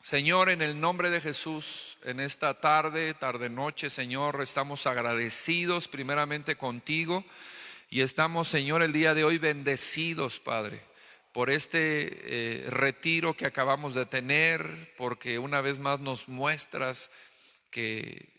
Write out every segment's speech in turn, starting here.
Señor, en el nombre de Jesús, en esta tarde, noche, Señor, estamos agradecidos primeramente contigo y estamos, Señor, el día de hoy bendecidos, Padre, por este retiro que acabamos de tener, porque una vez más nos muestras que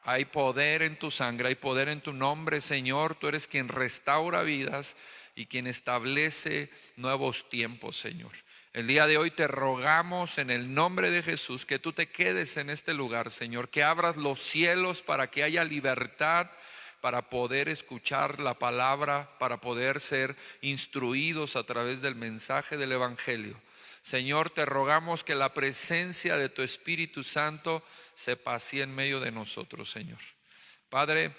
hay poder en tu sangre, hay poder en tu nombre, Señor. Tú eres quien restaura vidas y quien establece nuevos tiempos, Señor. El día de hoy te rogamos en el nombre de Jesús que tú te quedes en este lugar, Señor, que abras los cielos para que haya libertad, para poder escuchar la palabra, para poder ser instruidos a través del mensaje del Evangelio. Señor, te rogamos que la presencia de tu Espíritu Santo se pasee en medio de nosotros, Señor. Padre,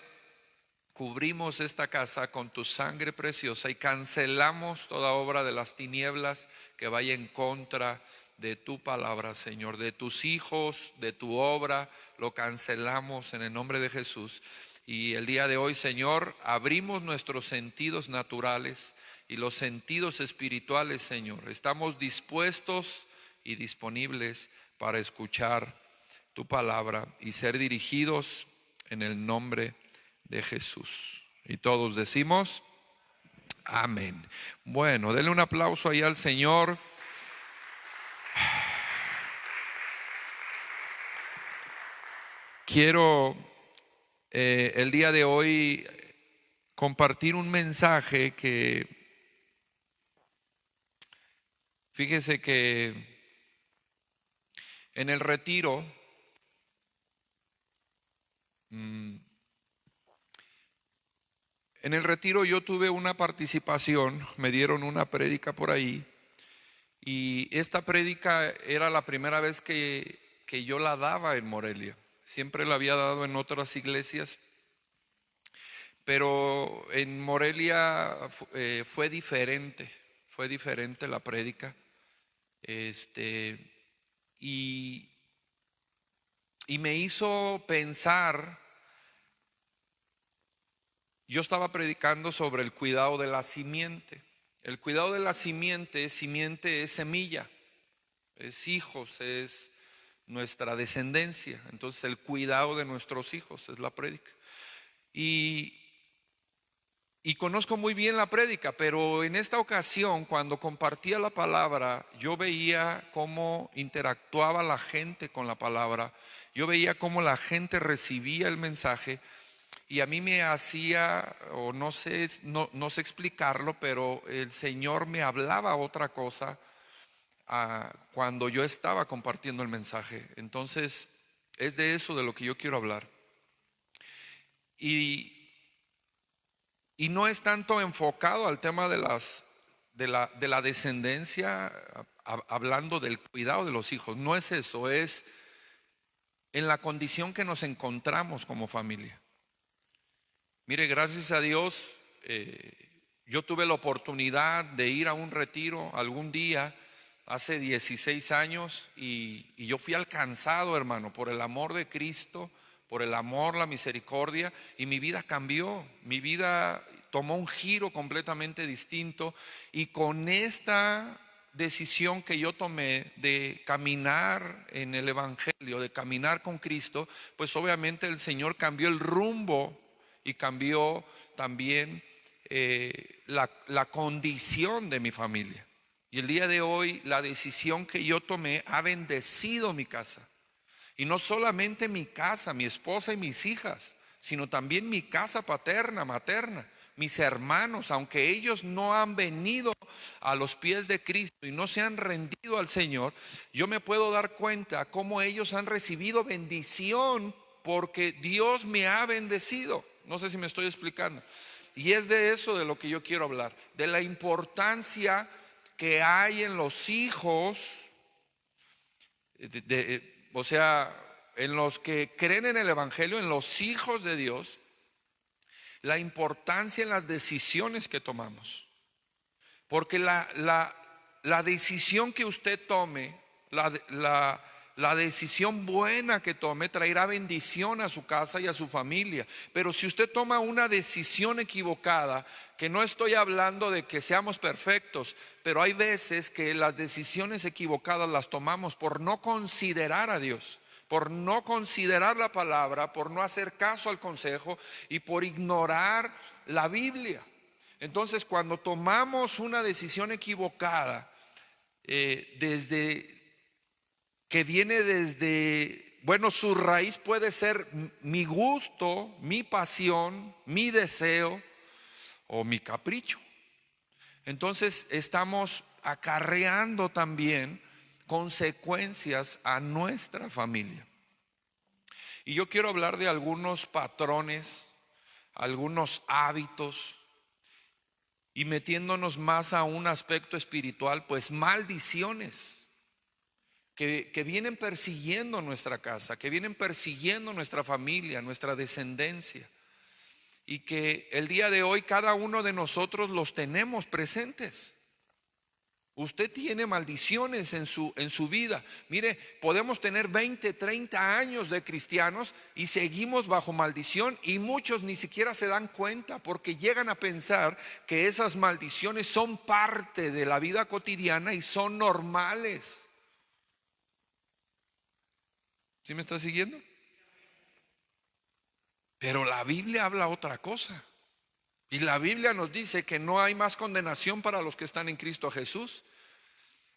cubrimos esta casa con tu sangre preciosa y cancelamos toda obra de las tinieblas que vaya en contra de tu palabra, Señor, de tus hijos, de tu obra. Lo cancelamos en el nombre de Jesús. Y el día de hoy, Señor, abrimos nuestros sentidos naturales y los sentidos espirituales, Señor. Estamos dispuestos y disponibles para escuchar tu palabra y ser dirigidos en el nombre de Jesús. Y todos decimos amén. Bueno, denle un aplauso ahí al Señor. Quiero el día de hoy compartir un mensaje que, fíjese que en el retiro yo tuve una participación, me dieron una prédica por ahí, y esta prédica era la primera vez que yo la daba en Morelia. Siempre la había dado en otras iglesias, pero en Morelia fue diferente la prédica. Y me hizo pensar. Yo estaba predicando sobre el cuidado de la simiente. El cuidado de la simiente es semilla, es hijos, es nuestra descendencia. Entonces el cuidado de nuestros hijos es la prédica. Y conozco muy bien la prédica, pero en esta ocasión, cuando compartía la palabra, yo veía cómo interactuaba la gente con la palabra. Yo veía cómo la gente recibía el mensaje. Y a mí me hacía, o no sé explicarlo, pero el Señor me hablaba otra cosa cuando yo estaba compartiendo el mensaje. Entonces, es de eso de lo que yo quiero hablar. Y no es tanto enfocado al tema de la descendencia, hablando del cuidado de los hijos. No es eso, es en la condición que nos encontramos como familia. Mire, gracias a Dios, yo tuve la oportunidad de ir a un retiro algún día hace 16 años y yo fui alcanzado, hermano, por el amor de Cristo, por el amor, la misericordia, y mi vida cambió, mi vida tomó un giro completamente distinto. Y con esta decisión que yo tomé de caminar en el Evangelio, de caminar con Cristo, pues obviamente el Señor cambió el rumbo y cambió también la condición de mi familia. Y el día de hoy la decisión que yo tomé ha bendecido mi casa. Y no solamente mi casa, mi esposa y mis hijas, sino también mi casa paterna, materna, mis hermanos, aunque ellos no han venido a los pies de Cristo y no se han rendido al Señor, yo me puedo dar cuenta cómo ellos han recibido bendición porque Dios me ha bendecido. No sé si me estoy explicando. Y es de eso de lo que yo quiero hablar, de la importancia que hay en los hijos, o sea, en los que creen en el Evangelio, en los hijos de Dios, la importancia en las decisiones que tomamos. Porque la decisión que usted tome, la decisión buena que tome traerá bendición a su casa y a su familia. Pero si usted toma una decisión equivocada, que no estoy hablando de que seamos perfectos, pero hay veces que las decisiones equivocadas las tomamos por no considerar a Dios, por no considerar la palabra, por no hacer caso al consejo y por ignorar la Biblia. Entonces, cuando tomamos una decisión equivocada, desde que viene desde, bueno, su raíz puede ser mi gusto, mi pasión, mi deseo o mi capricho. Entonces estamos acarreando también consecuencias a nuestra familia. Y yo quiero hablar de algunos patrones, algunos hábitos, y metiéndonos más a un aspecto espiritual, pues maldiciones que vienen persiguiendo nuestra casa, que vienen persiguiendo nuestra familia, nuestra descendencia, y que el día de hoy cada uno de nosotros los tenemos presentes. Usted tiene maldiciones en su vida. Mire, podemos tener 20, 30 años de cristianos y seguimos bajo maldición, y muchos ni siquiera se dan cuenta porque llegan a pensar que esas maldiciones son parte de la vida cotidiana y son normales. ¿Sí me está siguiendo? Pero la Biblia habla otra cosa. Y la Biblia nos dice que no hay más condenación para los que están en Cristo Jesús.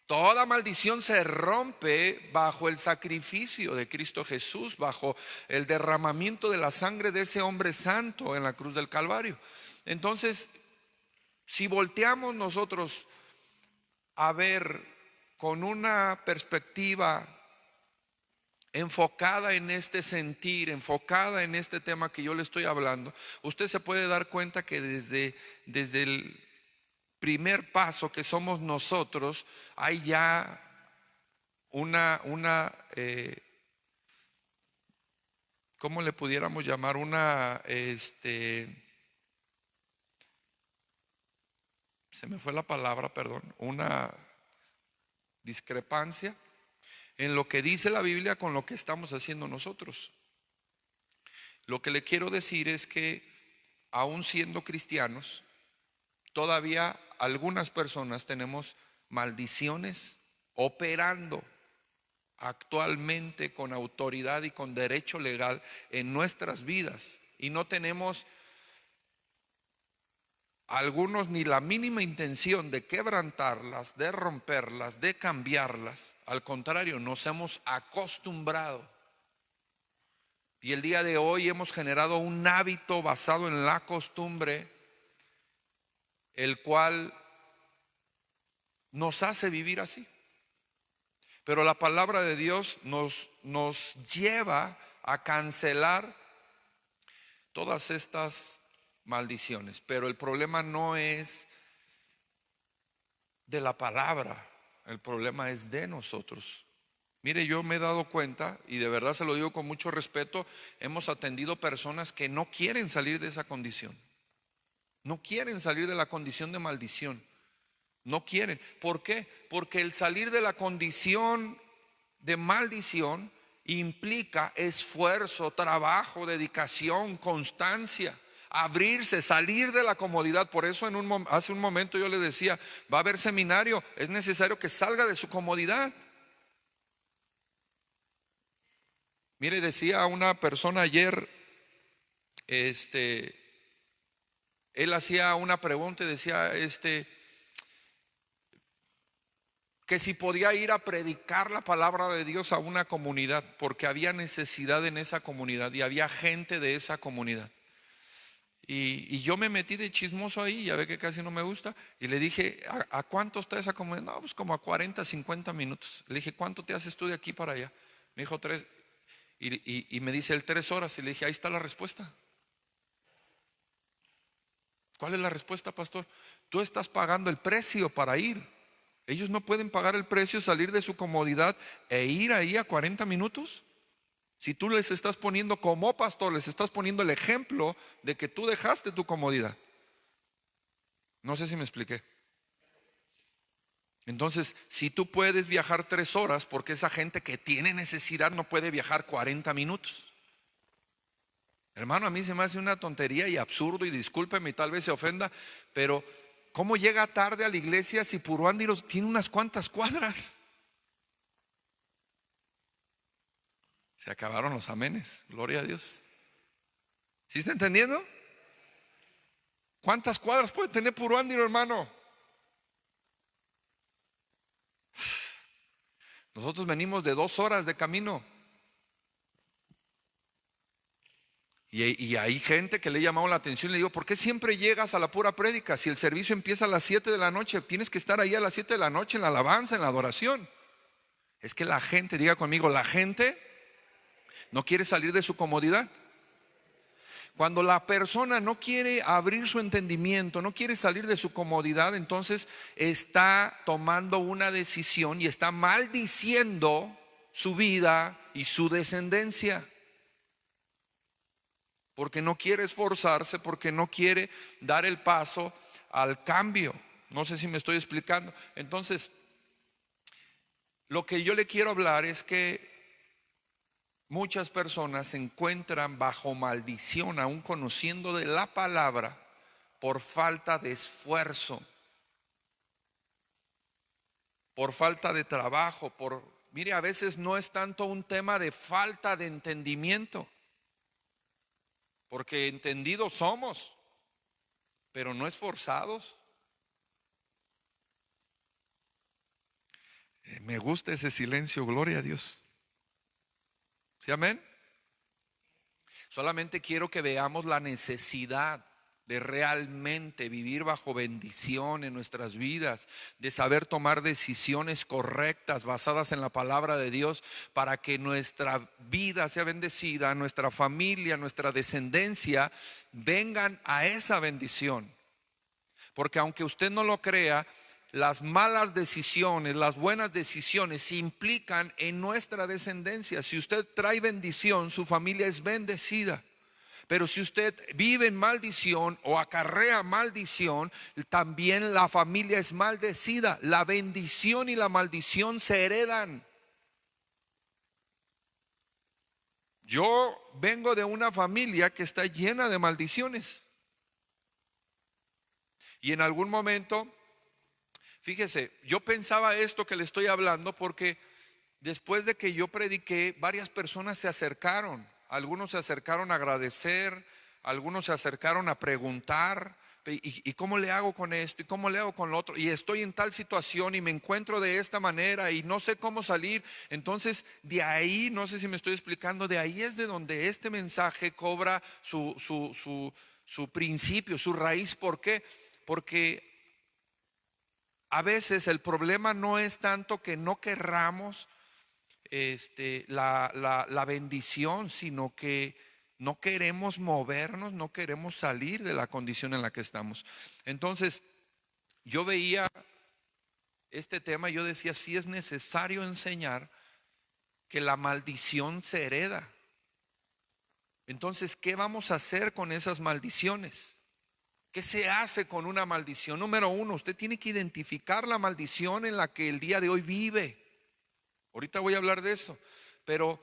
Toda maldición se rompe bajo el sacrificio de Cristo Jesús, bajo el derramamiento de la sangre de ese hombre santo en la cruz del Calvario. Entonces, si volteamos nosotros a ver con una perspectiva enfocada en este sentir, enfocada en este tema que yo le estoy hablando, usted se puede dar cuenta que desde el primer paso, que somos nosotros, hay ya una ¿cómo le pudiéramos llamar? Se me fue la palabra, perdón, una discrepancia en lo que dice la Biblia con lo que estamos haciendo nosotros. Lo que le quiero decir es que aún siendo cristianos, todavía algunas personas tenemos maldiciones operando actualmente con autoridad y con derecho legal en nuestras vidas, y no tenemos algunos ni la mínima intención de quebrantarlas, de romperlas, de cambiarlas. Al contrario, nos hemos acostumbrado, y el día de hoy hemos generado un hábito basado en la costumbre, el cual nos hace vivir así. Pero la palabra de Dios nos lleva a cancelar todas estas maldiciones. Pero el problema no es de la palabra, el problema es de nosotros. Mire, yo me he dado cuenta, y de verdad se lo digo con mucho respeto, hemos atendido personas que no quieren salir de esa condición. No quieren salir de la condición de maldición. No quieren. ¿Por qué? Porque el salir de la condición de maldición implica esfuerzo, trabajo, dedicación, constancia, abrirse, salir de la comodidad. Por eso hace un momento yo le decía, va a haber seminario, es necesario que salga de su comodidad. Mire, decía una persona ayer, él hacía una pregunta y decía, que si podía ir a predicar la palabra de Dios a una comunidad, porque había necesidad en esa comunidad y había gente de esa comunidad. Y yo me metí de chismoso ahí, ya ve que casi no me gusta, y le dije, ¿a cuánto está esa comunidad? No, pues como a 40, 50 minutos. Le dije, ¿cuánto te haces tú de aquí para allá? Me dijo 3, y me dice él 3 horas, y le dije, ahí está la respuesta. ¿Cuál es la respuesta, pastor? Tú estás pagando el precio para ir. Ellos no pueden pagar el precio, salir de su comodidad e ir ahí a 40 minutos. Si tú les estás poniendo, como pastor, les estás poniendo el ejemplo de que tú dejaste tu comodidad. No sé si me expliqué. Entonces, si tú puedes viajar 3 horas, porque esa gente que tiene necesidad no puede viajar 40 minutos. Hermano, a mí se me hace una tontería y absurdo, y discúlpeme y tal vez se ofenda, pero ¿cómo llega tarde a la iglesia si Puruándiro tiene unas cuantas cuadras? Se acabaron los amenes, gloria a Dios. ¿Sí está entendiendo? ¿Cuántas cuadras puede tener Puruándiro, hermano? Nosotros venimos de 2 horas de camino. Y hay gente que le ha llamado la atención. Le digo, ¿por qué siempre llegas a la pura prédica? Si el servicio empieza a las 7 de la noche, tienes que estar ahí a las 7 de la noche en la alabanza, en la adoración. Es que la gente, diga conmigo, la gente no quiere salir de su comodidad. Cuando la persona no quiere abrir su entendimiento, no quiere salir de su comodidad, entonces está tomando una decisión y está maldiciendo su vida y su descendencia. Porque no quiere esforzarse, porque no quiere dar el paso al cambio. No sé si me estoy explicando. Entonces, lo que yo le quiero hablar es que muchas personas se encuentran bajo maldición, aún conociendo de la palabra, por falta de esfuerzo, por falta de trabajo, mire, a veces no es tanto un tema de falta de entendimiento, porque entendidos somos, pero no esforzados. Me gusta ese silencio, gloria a Dios. ¿Sí, amén? Solamente quiero que veamos la necesidad de realmente vivir bajo bendición en nuestras vidas, de saber tomar decisiones correctas basadas en la palabra de Dios, para que nuestra vida sea bendecida, nuestra familia, nuestra descendencia vengan a esa bendición. Porque aunque usted no lo crea, las malas decisiones, las buenas decisiones implican en nuestra descendencia. Si usted trae bendición, su familia es bendecida. Pero si usted vive en maldición o acarrea maldición, también la familia es maldecida. La bendición y la maldición se heredan. Yo vengo de una familia que está llena de maldiciones. Y en algún momento, fíjese, yo pensaba esto que le estoy hablando porque después de que yo prediqué, varias personas se acercaron. Algunos se acercaron a agradecer, algunos se acercaron a preguntar, ¿y cómo le hago con esto? ¿Y cómo le hago con lo otro? Y estoy en tal situación y me encuentro de esta manera y no sé cómo salir. Entonces, de ahí, no sé si me estoy explicando, de ahí es de donde este mensaje cobra su principio, su raíz. ¿Por qué? Porque a veces el problema no es tanto que no querramos la bendición, sino que no queremos movernos, no queremos salir de la condición en la que estamos. Entonces, yo veía este tema y yo decía, sí es necesario enseñar que la maldición se hereda. Entonces, ¿qué vamos a hacer con esas maldiciones? ¿Qué se hace con una maldición? Número uno, usted tiene que identificar la maldición en la que el día de hoy vive. Ahorita voy a hablar de eso, pero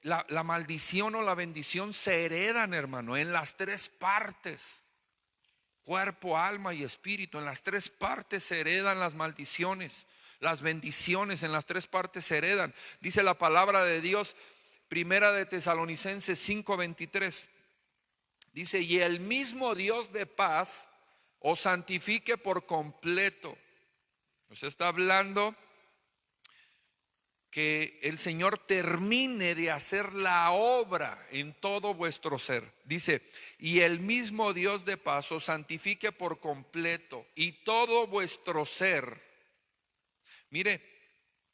la maldición o la bendición se heredan, hermano, en las 3 partes: cuerpo, alma y espíritu. En las 3 partes se heredan las maldiciones. Las bendiciones en las 3 partes se heredan. Dice la palabra de Dios, Primera de Tesalonicenses 5:23. Dice, y el mismo Dios de paz os santifique por completo. Nos está hablando que el Señor termine de hacer la obra en todo vuestro ser. Dice, y el mismo Dios de paz os santifique por completo y todo vuestro ser. Mire,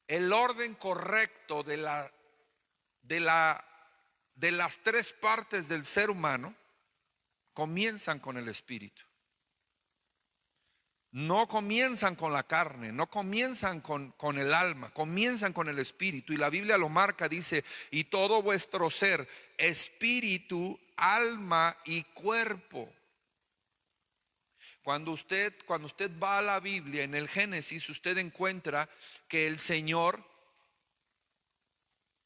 el orden correcto de las 3 partes del ser humano comienzan con el espíritu. No comienzan con la carne, no comienzan con el alma, comienzan con el espíritu. Y la Biblia lo marca, dice, y todo vuestro ser, espíritu, alma y cuerpo. Cuando usted va a la Biblia, en el Génesis, usted encuentra que el Señor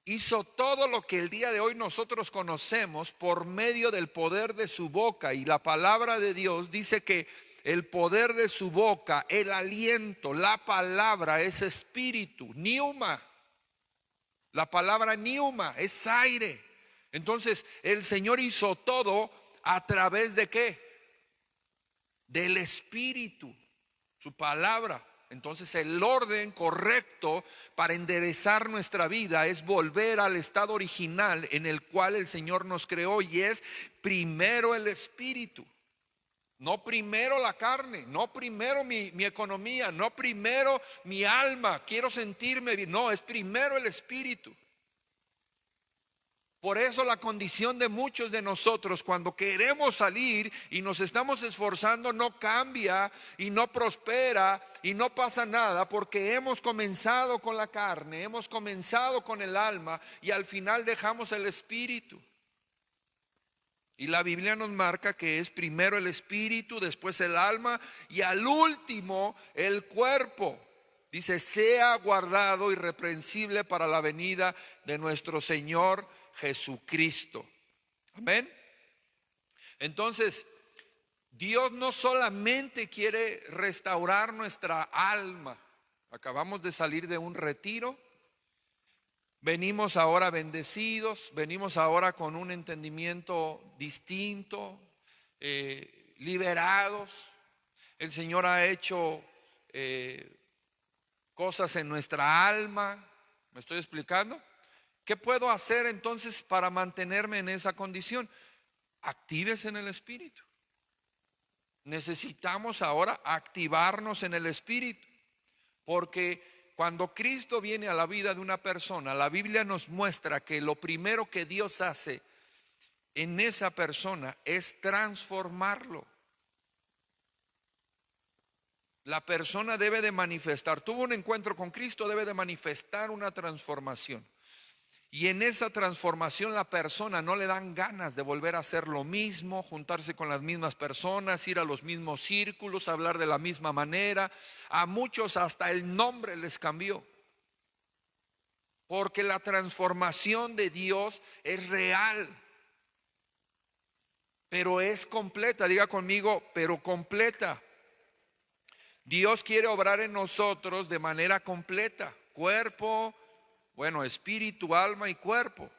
hizo todo lo que el día de hoy nosotros conocemos por medio del poder de su boca. Y la palabra de Dios dice que el poder de su boca, el aliento, la palabra es espíritu, pneuma. La palabra pneuma es aire. Entonces el Señor hizo todo a través de ¿qué? Del espíritu, su palabra. Entonces el orden correcto para enderezar nuestra vida es volver al estado original en el cual el Señor nos creó, y es primero el espíritu. No primero la carne, no primero mi economía, no primero mi alma, quiero sentirme bien. No, es primero el espíritu. Por eso la condición de muchos de nosotros cuando queremos salir y nos estamos esforzando no cambia y no prospera y no pasa nada, porque hemos comenzado con la carne, hemos comenzado con el alma y al final dejamos el espíritu. Y la Biblia nos marca que es primero el espíritu, después el alma y al último el cuerpo. Dice, sea guardado irreprensible para la venida de nuestro Señor Jesucristo. Amén. Entonces, Dios no solamente quiere restaurar nuestra alma. Acabamos de salir de un retiro. Venimos ahora bendecidos, venimos ahora con un entendimiento distinto, liberados. El Señor ha hecho cosas en nuestra alma. ¿Me estoy explicando? ¿Qué puedo hacer entonces para mantenerme en esa condición? Actívese en el espíritu. Necesitamos ahora activarnos en el espíritu, porque cuando Cristo viene a la vida de una persona, la Biblia nos muestra que lo primero que Dios hace en esa persona es transformarlo. La persona debe de manifestar, tuvo un encuentro con Cristo, debe de manifestar una transformación. Y en esa transformación la persona no le dan ganas de volver a hacer lo mismo, juntarse con las mismas personas, ir a los mismos círculos, hablar de la misma manera. A muchos hasta el nombre les cambió. Porque la transformación de Dios es real, pero es completa. Diga conmigo, pero completa. Dios quiere obrar en nosotros de manera completa, cuerpo, espíritu, alma y cuerpo.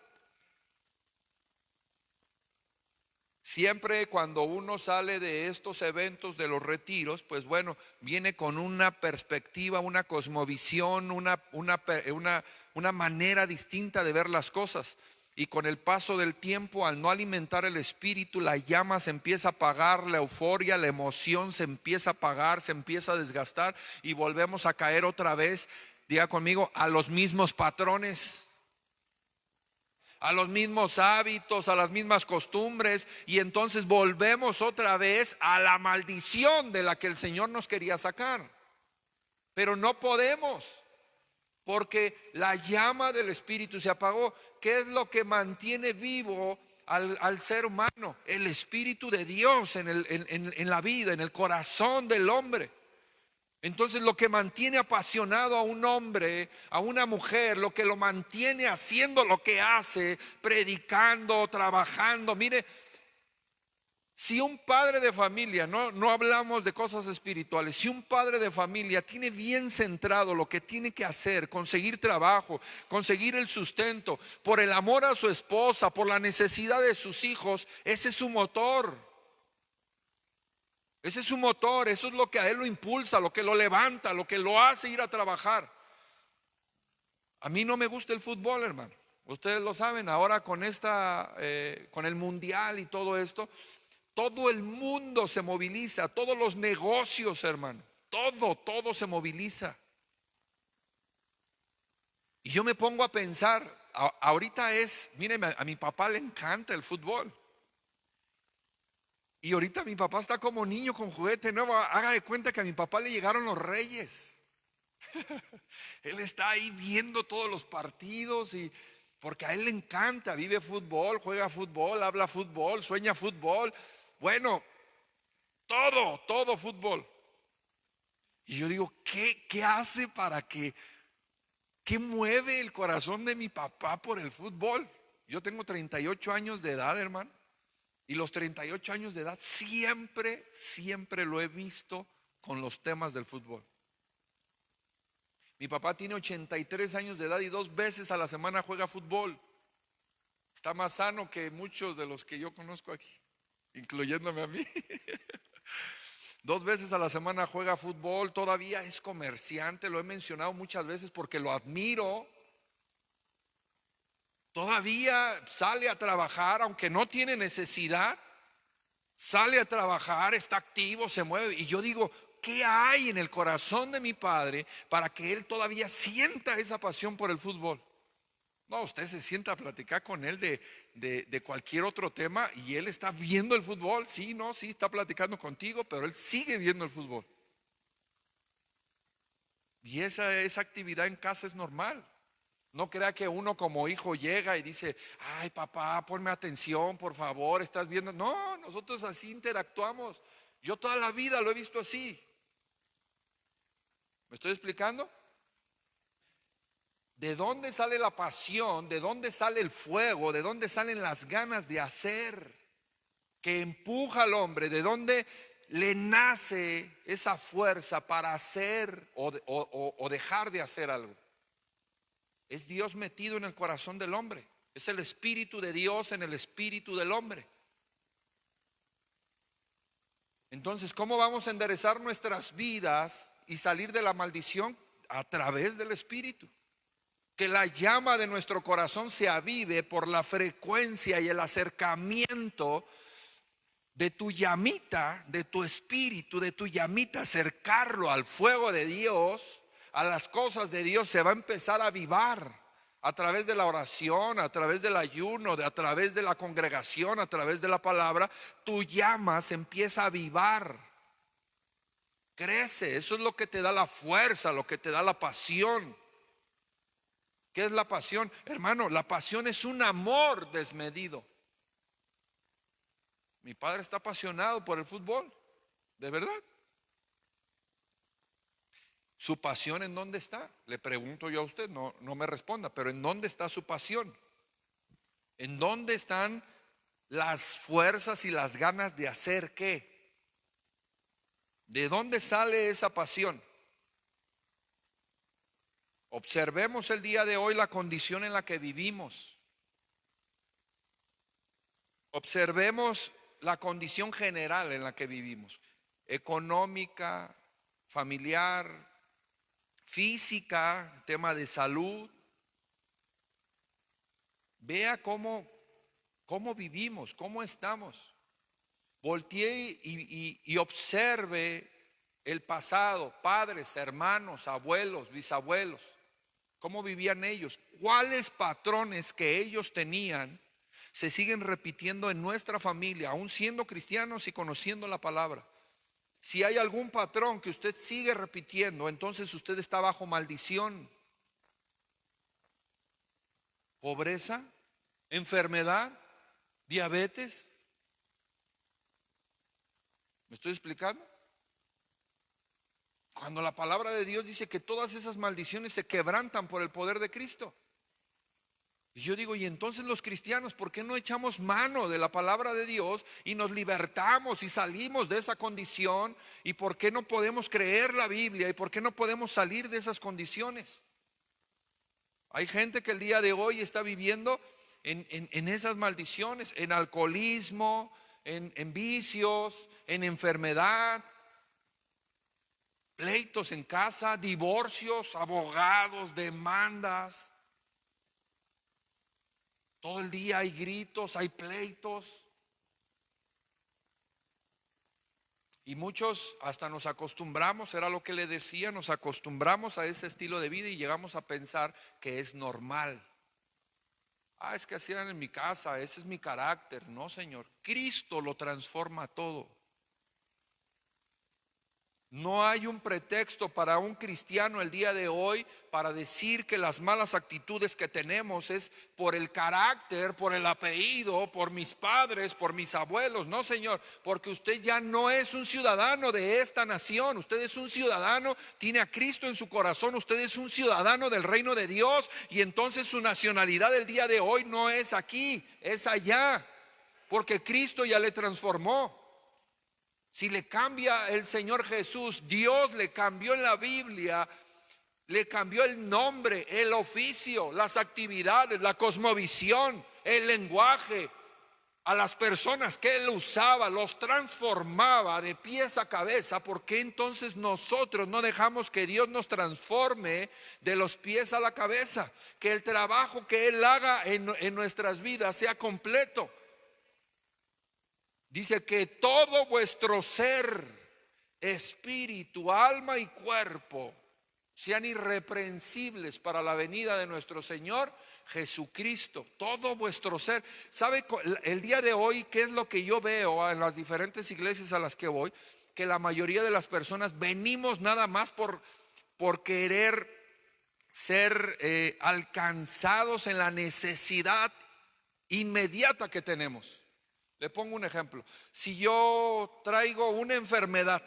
Siempre cuando uno sale de estos eventos, de los retiros, pues viene con una perspectiva, una cosmovisión, una manera distinta de ver las cosas. Y con el paso del tiempo, al no alimentar el espíritu, la llama se empieza a apagar, la euforia, la emoción se empieza a apagar, se empieza a desgastar y volvemos a caer otra vez. Diga conmigo, a los mismos patrones, a los mismos hábitos, a las mismas costumbres, y entonces volvemos otra vez a la maldición de la que el Señor nos quería sacar. Pero no podemos, porque la llama del Espíritu se apagó. ¿Qué es lo que mantiene vivo al ser humano? El Espíritu de Dios en la vida, en el corazón del hombre. Entonces lo que mantiene apasionado a un hombre, a una mujer, lo que lo mantiene haciendo lo que hace, predicando, trabajando. Mire, si un padre de familia, no hablamos de cosas espirituales, si un padre de familia tiene bien centrado lo que tiene que hacer, conseguir trabajo, conseguir el sustento, por el amor a su esposa, por la necesidad de sus hijos, ese es su motor. Ese es su motor, eso es lo que a él lo impulsa, lo que lo levanta, lo que lo hace ir a trabajar. A mí no me gusta el fútbol, hermano. Ustedes lo saben, ahora con con el mundial y todo esto, todo el mundo se moviliza, todos los negocios, hermano, todo se moviliza. Y yo me pongo a pensar, ahorita míreme, a mi papá le encanta el fútbol. Y ahorita mi papá está como niño con juguete nuevo. Haga de cuenta que a mi papá le llegaron los reyes. Él está ahí viendo todos los partidos, porque a él le encanta, vive fútbol, juega fútbol, habla fútbol, sueña fútbol. todo fútbol. Y yo digo, ¿qué hace para qué mueve el corazón de mi papá por el fútbol? Yo tengo 38 años de edad, hermano. Y los 38 años de edad siempre lo he visto con los temas del fútbol. Mi papá tiene 83 años de edad y 2 veces a la semana juega fútbol. Está más sano que muchos de los que yo conozco aquí, incluyéndome a mí. 2 veces a la semana juega fútbol, todavía es comerciante, lo he mencionado muchas veces porque lo admiro. Todavía sale a trabajar, aunque no tiene necesidad, sale a trabajar, está activo, se mueve. Y yo digo, ¿qué hay en el corazón de mi padre para que él todavía sienta esa pasión por el fútbol? No, usted se sienta a platicar con él de cualquier otro tema y él está viendo el fútbol. Sí, no, sí, está platicando contigo, pero él sigue viendo el fútbol. Y esa actividad en casa es normal. No crea que uno como hijo llega y dice, ay papá, ponme atención, por favor, estás viendo. No, nosotros así interactuamos. Yo toda la vida lo he visto así. ¿Me estoy explicando? ¿De dónde sale la pasión? ¿De dónde sale el fuego? ¿De dónde salen las ganas de hacer? Que empuja al hombre. ¿De dónde le nace esa fuerza para hacer o dejar de hacer algo? Es Dios metido en el corazón del hombre. Es el Espíritu de Dios en el espíritu del hombre. Entonces, ¿cómo vamos a enderezar nuestras vidas y salir de la maldición? A través del Espíritu. Que la llama de nuestro corazón se avive por la frecuencia y el acercamiento de tu llamita, de tu espíritu, de tu llamita, acercarlo al fuego de Dios, a las cosas de Dios, se va a empezar a avivar a través de la oración, a través del ayuno, a través de la congregación, a través de la palabra. Tu llama se empieza a avivar, crece. Eso es lo que te da la fuerza, lo que te da la pasión. ¿Qué es la pasión? Hermano, la pasión es un amor desmedido. Mi padre está apasionado por el fútbol, de verdad. ¿Su pasión en dónde está? Le pregunto yo a usted, no me responda, pero ¿en dónde está su pasión? ¿En dónde están las fuerzas y las ganas de hacer qué? ¿De dónde sale esa pasión? Observemos el día de hoy la condición en la que vivimos. Observemos la condición general en la que vivimos, económica, familiar, física, tema de salud. Vea cómo vivimos, cómo estamos. Voltee y observe el pasado, padres, hermanos, abuelos, bisabuelos, cómo vivían ellos, cuáles patrones que ellos tenían se siguen repitiendo en nuestra familia, aún siendo cristianos y conociendo la palabra. Si hay algún patrón que usted sigue repitiendo, entonces usted está bajo maldición. Pobreza, enfermedad, diabetes. ¿Me estoy explicando? Cuando la palabra de Dios dice que todas esas maldiciones se quebrantan por el poder de Cristo. Y yo digo, y entonces los cristianos, ¿por qué no echamos mano de la palabra de Dios y nos libertamos y salimos de esa condición? ¿Y por qué no podemos creer la Biblia? ¿Y por qué no podemos salir de esas condiciones? Hay gente que el día de hoy está viviendo en esas maldiciones, en alcoholismo, en vicios, en enfermedad, pleitos en casa, divorcios, abogados, demandas. Todo el día hay gritos, hay pleitos. Y muchos hasta nos acostumbramos, era lo que le decía, nos acostumbramos a ese estilo de vida y llegamos a pensar que es normal. Ah, es que así eran en mi casa, ese es mi carácter. No, Señor, Cristo lo transforma todo. No hay un pretexto para un cristiano el día de hoy para decir que las malas actitudes que tenemos es por el carácter, por el apellido, por mis padres, por mis abuelos. No, señor, porque usted ya no es un ciudadano de esta nación. Usted es un ciudadano, tiene a Cristo en su corazón. Usted es un ciudadano del reino de Dios, y entonces su nacionalidad el día de hoy no es aquí, es allá, porque Cristo ya le transformó. Si le cambia el Señor Jesús, Dios le cambió en la Biblia, le cambió el nombre, el oficio, las actividades, la cosmovisión, el lenguaje, a las personas que Él usaba, los transformaba de pies a cabeza. ¿Por qué entonces nosotros no dejamos que Dios nos transforme de los pies a la cabeza? Que el trabajo que Él haga en nuestras vidas sea completo. Dice que todo vuestro ser, espíritu, alma y cuerpo sean irreprensibles para la venida de nuestro Señor Jesucristo. Todo vuestro ser. ¿Sabe el día de hoy qué es lo que yo veo en las diferentes iglesias a las que voy? Que la mayoría de las personas venimos nada más por querer ser alcanzados en la necesidad inmediata que tenemos. Le pongo un ejemplo. Si yo traigo una enfermedad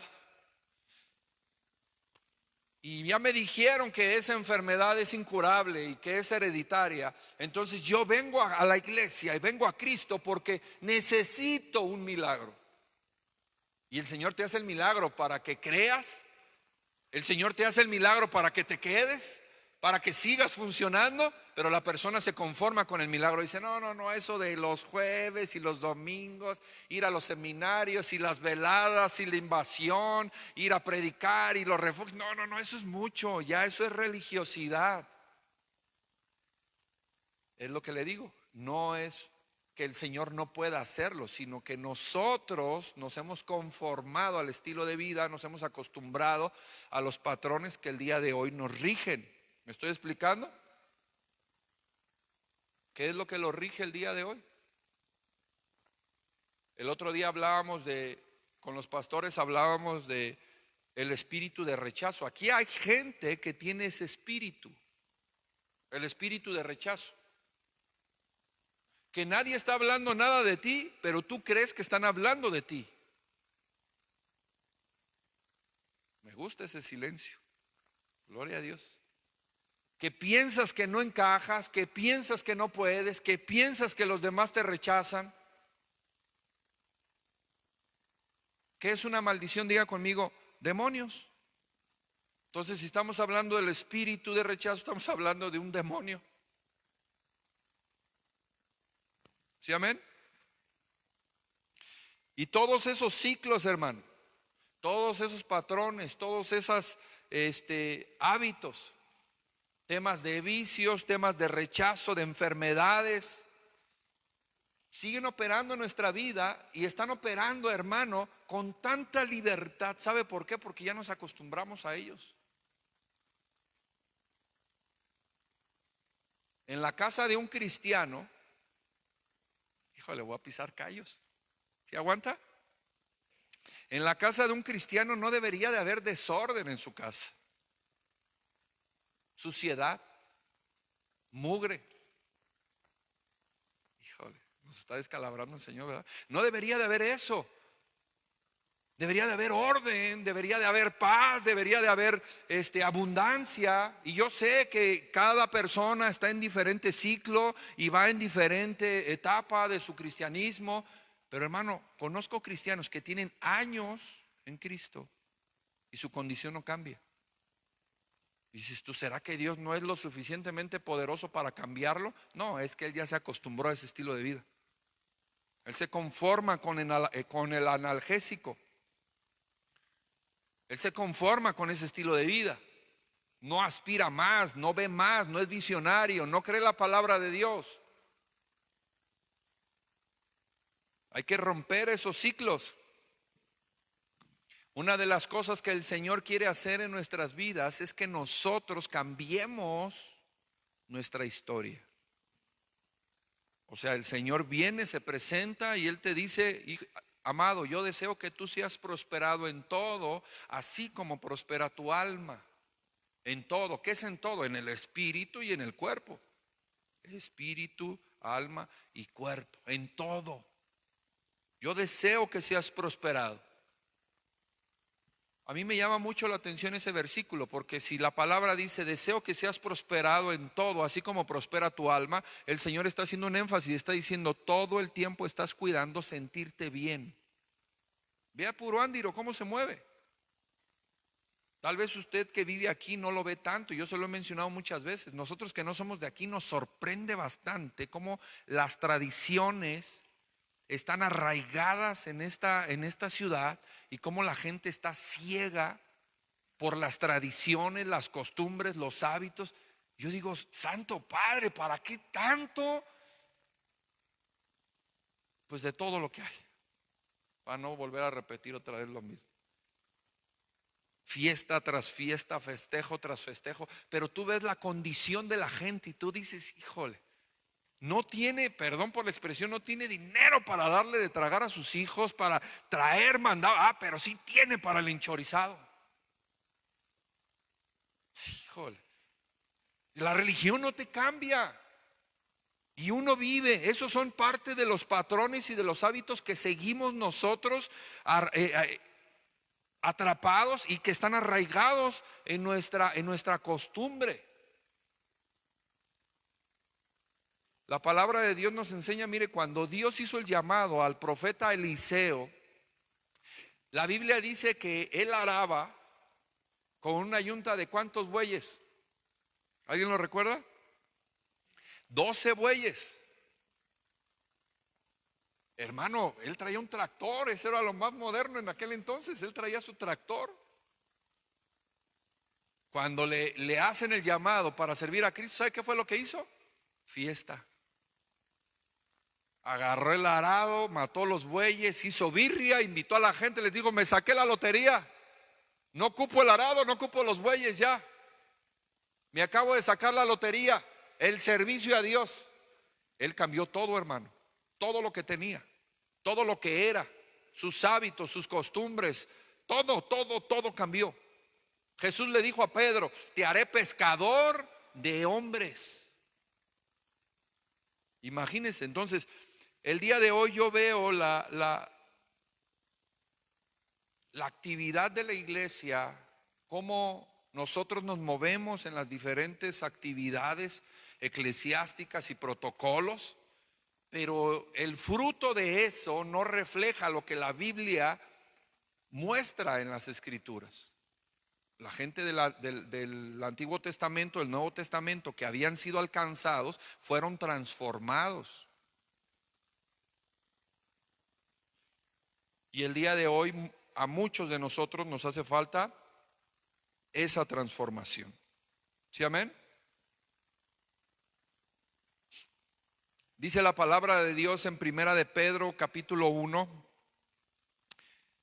y ya me dijeron que esa enfermedad es incurable y que es hereditaria, entonces yo vengo a la iglesia y vengo a Cristo porque necesito un milagro. Y el Señor te hace el milagro para que creas. El Señor te hace el milagro para que te quedes, para que sigas funcionando. Pero la persona se conforma con el milagro. Dice, no, eso de los jueves y los domingos, ir a los seminarios y las veladas y la invasión, ir a predicar y los refugios, no, eso es mucho, ya eso es religiosidad. Es lo que le digo, no es que el Señor no pueda hacerlo, sino que nosotros nos hemos conformado al estilo de vida, nos hemos acostumbrado a los patrones que el día de hoy nos rigen. ¿Me estoy explicando? ¿Qué es lo que lo rige el día de hoy? El otro día con los pastores hablábamos de el espíritu de rechazo. Aquí hay gente que tiene ese espíritu, el espíritu de rechazo. Que nadie está hablando nada de ti, pero tú crees que están hablando de ti. Me gusta ese silencio. Gloria a Dios. Que piensas que no encajas, que piensas que no puedes, que piensas que los demás te rechazan. ¿Qué es una maldición? Diga conmigo, demonios. Entonces, si estamos hablando del espíritu de rechazo, estamos hablando de un demonio. ¿Sí, amén? Y todos esos ciclos, hermano, todos esos patrones, todos esos hábitos, temas de vicios, temas de rechazo, de enfermedades, siguen operando en nuestra vida y están operando, hermano, con tanta libertad. ¿Sabe por qué? Porque ya nos acostumbramos a ellos. En la casa de un cristiano, híjole, voy a pisar callos. ¿Sí aguanta? En la casa de un cristiano no debería de haber desorden en su casa. Suciedad, mugre. Híjole, nos está descalabrando el Señor, ¿verdad? No debería de haber eso. Debería de haber orden, debería de haber paz, debería de haber abundancia. Y yo sé que cada persona está en diferente ciclo y va en diferente etapa de su cristianismo. Pero hermano, conozco cristianos que tienen años en Cristo y su condición no cambia. Y dices tú, ¿será que Dios no es lo suficientemente poderoso para cambiarlo? No, es que Él ya se acostumbró a ese estilo de vida. Él se conforma con el analgésico. Él se conforma con ese estilo de vida. No aspira más, no ve más, no es visionario, no cree la palabra de Dios. Hay que romper esos ciclos. Una de las cosas que el Señor quiere hacer en nuestras vidas es que nosotros cambiemos nuestra historia. O sea, el Señor viene, se presenta y Él te dice, amado, yo deseo que tú seas prosperado en todo, así como prospera tu alma. En todo, ¿qué es en todo? En el espíritu y en el cuerpo. Espíritu, alma y cuerpo, en todo. Yo deseo que seas prosperado. A mí me llama mucho la atención ese versículo, porque si la palabra dice, deseo que seas prosperado en todo, así como prospera tu alma, el Señor está haciendo un énfasis, está diciendo, todo el tiempo estás cuidando sentirte bien. Ve a Puruándiro cómo se mueve. Tal vez usted que vive aquí no lo ve tanto, yo se lo he mencionado muchas veces. Nosotros que no somos de aquí nos sorprende bastante cómo las tradiciones están arraigadas en esta ciudad y cómo la gente está ciega por las tradiciones, las costumbres, los hábitos. Yo digo, Santo Padre, ¿para qué tanto? Pues de todo lo que hay, para no volver a repetir otra vez lo mismo. Fiesta tras fiesta, festejo tras festejo, pero tú ves la condición de la gente y tú dices, híjole, no tiene, perdón por la expresión, no tiene dinero para darle de tragar a sus hijos, para traer mandado, pero sí tiene para el enchorizado. Híjole, la religión no te cambia y uno vive, esos son parte de los patrones y de los hábitos que seguimos nosotros atrapados y que están arraigados en nuestra costumbre. La palabra de Dios nos enseña, mire, cuando Dios hizo el llamado al profeta Eliseo, la Biblia dice que él araba con una yunta de ¿cuántos bueyes? ¿Alguien lo recuerda? 12 bueyes. Hermano, él traía un tractor, ese era lo más moderno en aquel entonces, él traía su tractor. Cuando le hacen el llamado para servir a Cristo, ¿sabe qué fue lo que hizo? Fiesta. Agarró el arado, mató los bueyes, hizo birria, invitó a la gente, les dijo, me saqué la lotería, no ocupo el arado, no ocupo los bueyes ya, me acabo de sacar la lotería, el servicio a Dios. Él cambió todo, hermano, todo lo que tenía, todo lo que era, sus hábitos, sus costumbres, todo cambió. Jesús le dijo a Pedro, te haré pescador de hombres. Imagínense, entonces, el día de hoy yo veo la actividad de la iglesia, cómo nosotros nos movemos en las diferentes actividades eclesiásticas y protocolos, pero el fruto de eso no refleja lo que la Biblia muestra en las Escrituras. La gente del Antiguo Testamento, del Nuevo Testamento, que habían sido alcanzados, fueron transformados. Y el día de hoy a muchos de nosotros nos hace falta esa transformación. ¿Sí, amén? Dice la palabra de Dios en Primera de Pedro, capítulo 1,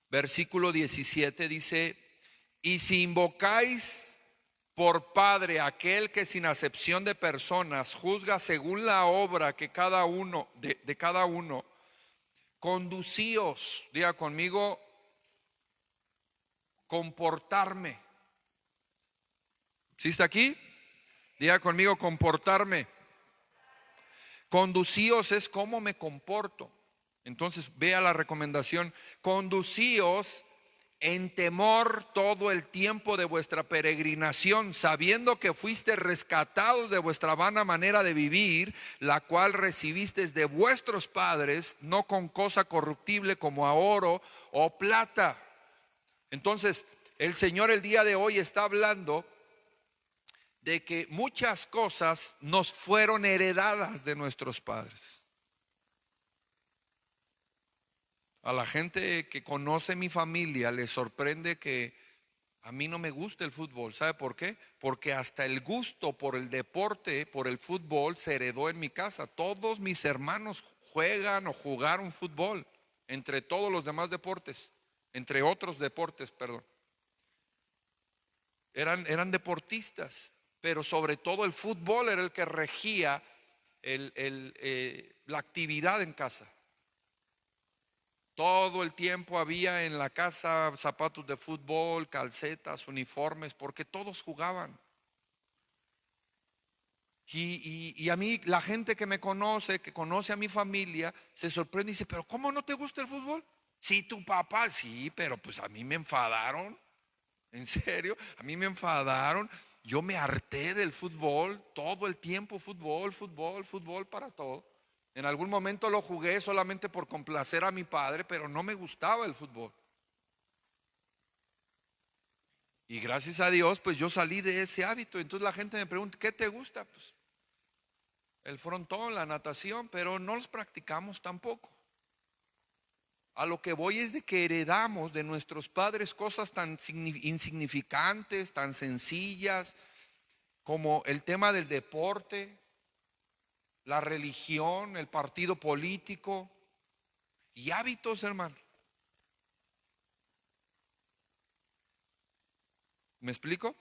versículo 17, dice, y si invocáis por Padre aquel que sin acepción de personas juzga según la obra que cada uno de cada uno, conducíos, diga conmigo, comportarme. ¿Sí está aquí? Diga conmigo, comportarme. Conducíos es cómo me comporto. Entonces vea la recomendación, conducíos en temor todo el tiempo de vuestra peregrinación, sabiendo que fuiste rescatados de vuestra vana manera de vivir, la cual recibisteis de vuestros padres, no con cosa corruptible como a oro o plata. Entonces el Señor el día de hoy está hablando de que muchas cosas nos fueron heredadas de nuestros padres. A la gente que conoce mi familia le sorprende que a mí no me gusta el fútbol. ¿Sabe por qué? Porque hasta el gusto por el deporte, por el fútbol, se heredó en mi casa. Todos mis hermanos juegan o jugaron fútbol, entre todos los demás deportes, entre otros deportes, perdón. Eran deportistas, pero sobre todo el fútbol era el que regía la actividad en casa. Todo el tiempo había en la casa zapatos de fútbol, calcetas, uniformes, porque todos jugaban. Y a mí, la gente que me conoce, que conoce a mi familia, se sorprende y dice, pero ¿cómo no te gusta el fútbol? Sí, tu papá, sí, pero pues a mí me enfadaron. En serio, a mí me enfadaron. Yo me harté del fútbol, todo el tiempo fútbol, fútbol, fútbol para todo. En algún momento lo jugué solamente por complacer a mi padre, pero no me gustaba el fútbol. Y gracias a Dios, pues yo salí de ese hábito. Entonces la gente me pregunta, ¿qué te gusta? Pues el frontón, la natación, pero no los practicamos tampoco. A lo que voy es de que heredamos de nuestros padres cosas tan insignificantes, tan sencillas, como el tema del deporte, la religión, el partido político y hábitos, hermano. ¿Me explico?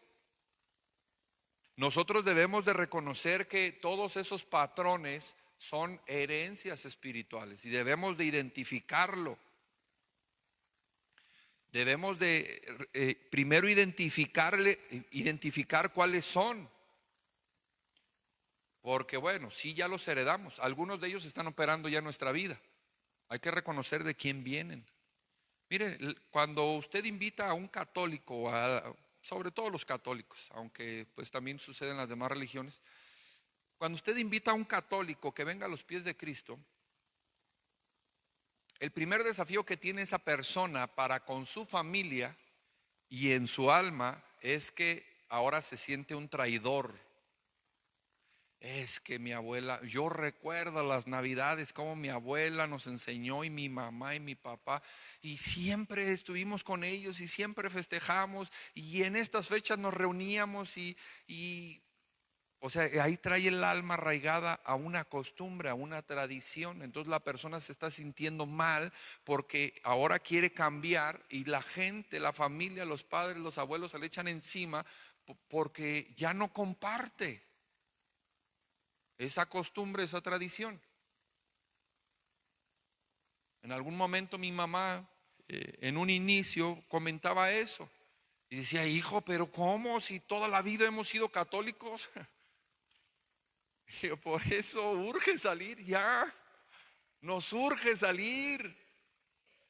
Nosotros debemos de reconocer que todos esos patrones son herencias espirituales y debemos de identificarlo. Debemos de primero identificar cuáles son. Porque bueno, sí ya los heredamos. Algunos de ellos están operando ya en nuestra vida. Hay que reconocer de quién vienen. Mire, cuando usted invita a un católico, sobre todo los católicos, aunque pues también sucede en las demás religiones, cuando usted invita a un católico que venga a los pies de Cristo, el primer desafío que tiene esa persona para con su familia y en su alma es que ahora se siente un traidor. Es que mi abuela, yo recuerdo las navidades, como mi abuela nos enseñó y mi mamá y mi papá, y siempre estuvimos con ellos y siempre festejamos y en estas fechas nos reuníamos o sea, ahí trae el alma arraigada a una costumbre, a una tradición. Entonces la persona se está sintiendo mal porque ahora quiere cambiar y la gente, la familia, los padres, los abuelos se le echan encima porque ya no comparte esa costumbre, esa tradición. En algún momento mi mamá en un inicio comentaba eso y decía, hijo, pero ¿cómo si toda la vida hemos sido católicos? Y yo, por eso urge salir ya, nos urge salir.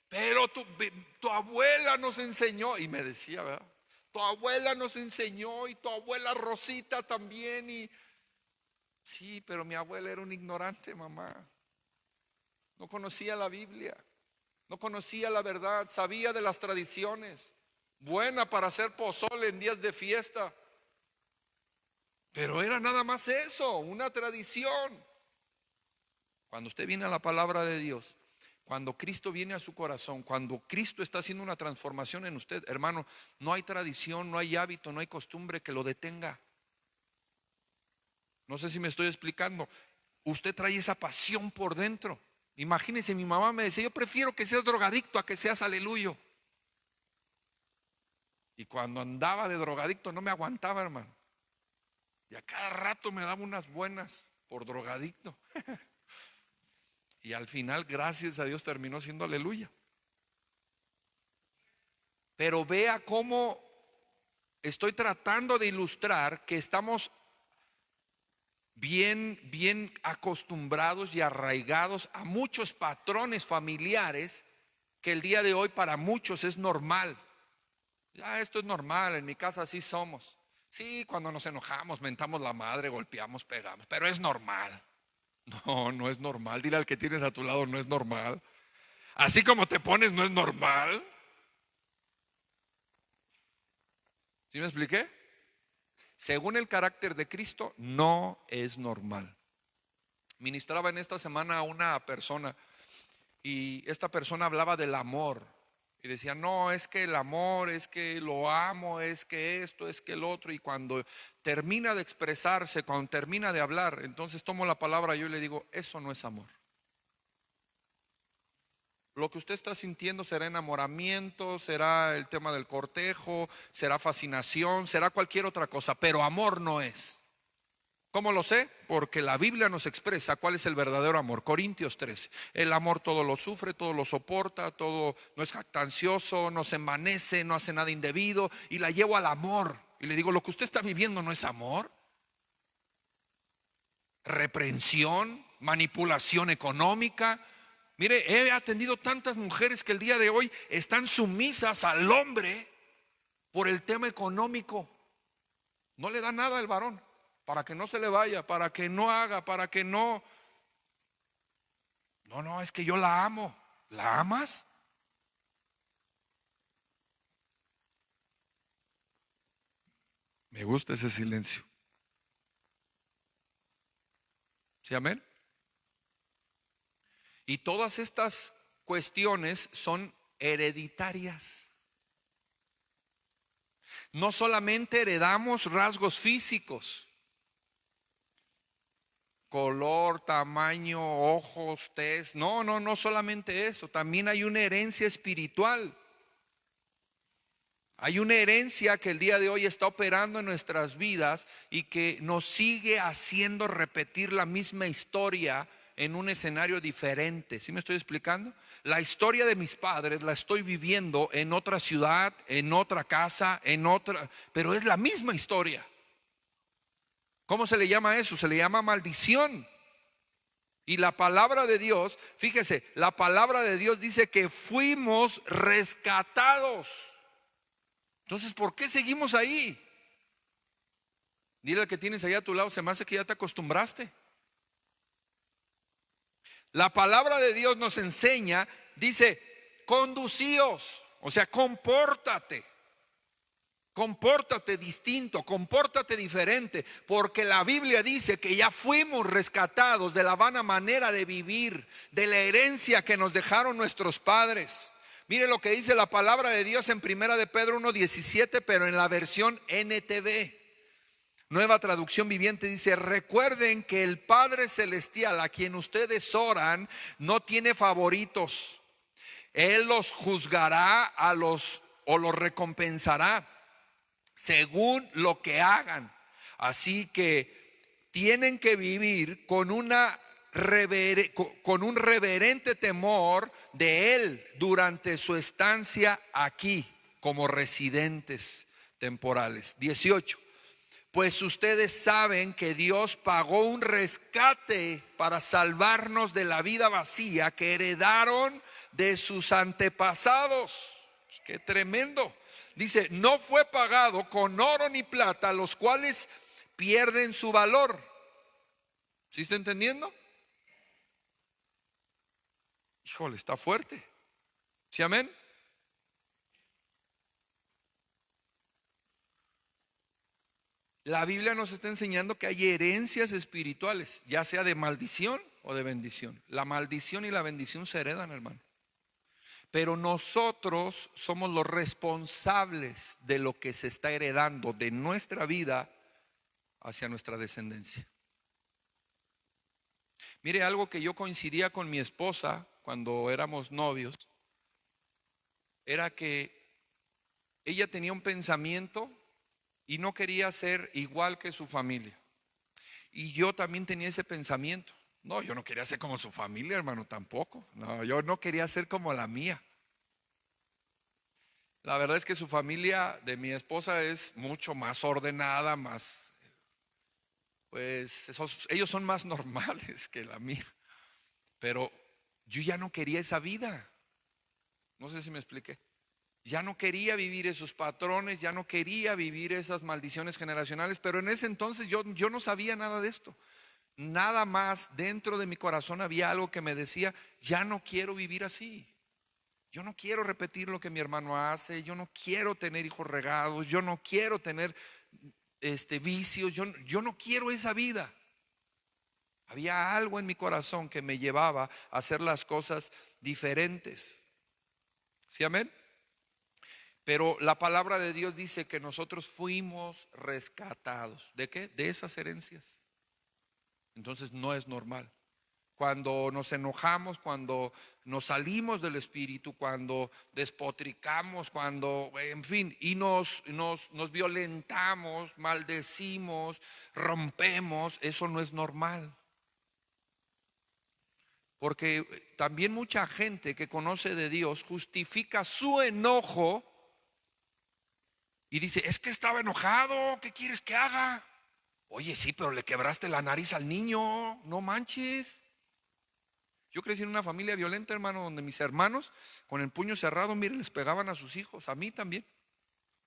Pero tu abuela nos enseñó, y me decía, ¿verdad? Tu abuela nos enseñó y tu abuela Rosita también. Y sí, pero mi abuela era un ignorante, mamá. No conocía la Biblia, no conocía la verdad, sabía de las tradiciones, buena para hacer pozole en días de fiesta, pero era nada más eso, una tradición. Cuando usted viene a la palabra de Dios, cuando Cristo viene a su corazón, cuando Cristo está haciendo una transformación en usted, hermano, no hay tradición, no hay hábito, no hay costumbre que lo detenga. No sé si me estoy explicando. Usted trae esa pasión por dentro. Imagínense, mi mamá me decía, yo prefiero que seas drogadicto a que seas aleluyo. Y cuando andaba de drogadicto no me aguantaba, hermano. Y a cada rato me daba unas buenas por drogadicto. Y al final, gracias a Dios, terminó siendo aleluya. Pero vea cómo estoy tratando de ilustrar que estamos bien acostumbrados y arraigados a muchos patrones familiares que el día de hoy para muchos es normal. Ya esto es normal, en mi casa así somos. Sí, cuando nos enojamos, mentamos la madre, golpeamos, pegamos, pero es normal. No, no es normal. Dile al que tienes a tu lado, no es normal. Así como te pones, no es normal. ¿Sí me expliqué? Según el carácter de Cristo, no es normal. Ministraba en esta semana a una persona y esta persona hablaba del amor y decía, no, es que el amor, es que lo amo, es que esto, es que el otro. Y cuando termina de expresarse, cuando termina de hablar, entonces tomo la palabra y yo le digo, eso no es amor. Lo que usted está sintiendo será enamoramiento, será el tema del cortejo, será fascinación, será cualquier otra cosa, pero amor no es. ¿Cómo lo sé? Porque la Biblia nos expresa cuál es el verdadero amor. Corintios 13. El amor todo lo sufre, todo lo soporta, todo no es jactancioso, no se envanece, no hace nada indebido. Y la llevo al amor. Y le digo, lo que usted está viviendo no es amor. Reprensión, manipulación económica. Mire, he atendido tantas mujeres que el día de hoy están sumisas al hombre por el tema económico. No le da nada al varón, para que no se le vaya, para que no haga, para que no. No, es que yo la amo. ¿La amas? Me gusta ese silencio. ¿Sí, amén? Y todas estas cuestiones son hereditarias. No solamente heredamos rasgos físicos, color, tamaño, ojos, tez. No solamente eso. También hay una herencia espiritual. Hay una herencia que el día de hoy está operando en nuestras vidas y que nos sigue haciendo repetir la misma historia en un escenario diferente. ¿Sí me estoy explicando? La historia de mis padres la estoy viviendo en otra ciudad, en otra casa, en otra, pero es la misma historia. ¿Cómo se le llama eso? Se le llama maldición. Y la palabra de Dios, fíjese, la palabra de Dios dice que fuimos rescatados. Entonces, ¿por qué seguimos ahí? Dile al que tienes allá a tu lado, se me hace que ya te acostumbraste. La palabra de Dios nos enseña, dice, conducíos, o sea, compórtate. Compórtate distinto, compórtate diferente, porque la Biblia dice que ya fuimos rescatados de la vana manera de vivir, de la herencia que nos dejaron nuestros padres. Mire lo que dice la palabra de Dios en Primera de Pedro 1:17, pero en la versión NTV, Nueva Traducción Viviente, dice: recuerden que el Padre Celestial a quien ustedes oran no tiene favoritos. Él los juzgará o los recompensará según lo que hagan. Así que tienen que vivir con un reverente temor de Él durante su estancia aquí como residentes temporales. 18. Pues ustedes saben que Dios pagó un rescate para salvarnos de la vida vacía que heredaron de sus antepasados. ¡Qué tremendo! Dice, no fue pagado con oro ni plata, los cuales pierden su valor. ¿Sí está entendiendo? Híjole, está fuerte. ¿Sí, amén? La Biblia nos está enseñando que hay herencias espirituales, ya sea de maldición o de bendición. La maldición y la bendición se heredan, hermano. Pero nosotros somos los responsables de lo que se está heredando de nuestra vida hacia nuestra descendencia. Mire, algo que yo coincidía con mi esposa cuando éramos novios era que ella tenía un pensamiento y no quería ser igual que su familia. Y yo también tenía ese pensamiento. No, yo no quería ser como su familia, hermano, tampoco. No, yo no quería ser como la mía. La verdad es que su familia de mi esposa es mucho más ordenada, más, pues ellos son más normales que la mía. Pero yo ya no quería esa vida. No sé si me expliqué. Ya no quería vivir esos patrones, ya no quería vivir esas maldiciones generacionales, pero en ese entonces yo no sabía nada de esto. Nada más dentro de mi corazón había algo que me decía, ya no quiero vivir así. Yo no quiero repetir lo que mi hermano hace, yo no quiero tener hijos regados, yo no quiero tener vicios, yo no quiero esa vida. Había algo en mi corazón que me llevaba a hacer las cosas diferentes. ¿Sí, amén? Pero la palabra de Dios dice que nosotros fuimos rescatados. ¿De qué? De esas herencias. Entonces no es normal. cuando nos enojamos, cuando nos salimos del espíritu, cuando despotricamos, cuando, en fin, y nos violentamos, maldecimos, rompemos, eso no es normal. Porque también mucha gente que conoce de Dios justifica su enojo y dice, es que estaba enojado, ¿qué quieres que haga? Oye, sí, pero le quebraste la nariz al niño, no manches. Yo crecí en una familia violenta, hermano, donde mis hermanos con el puño cerrado, mire, les pegaban a sus hijos, a mí también.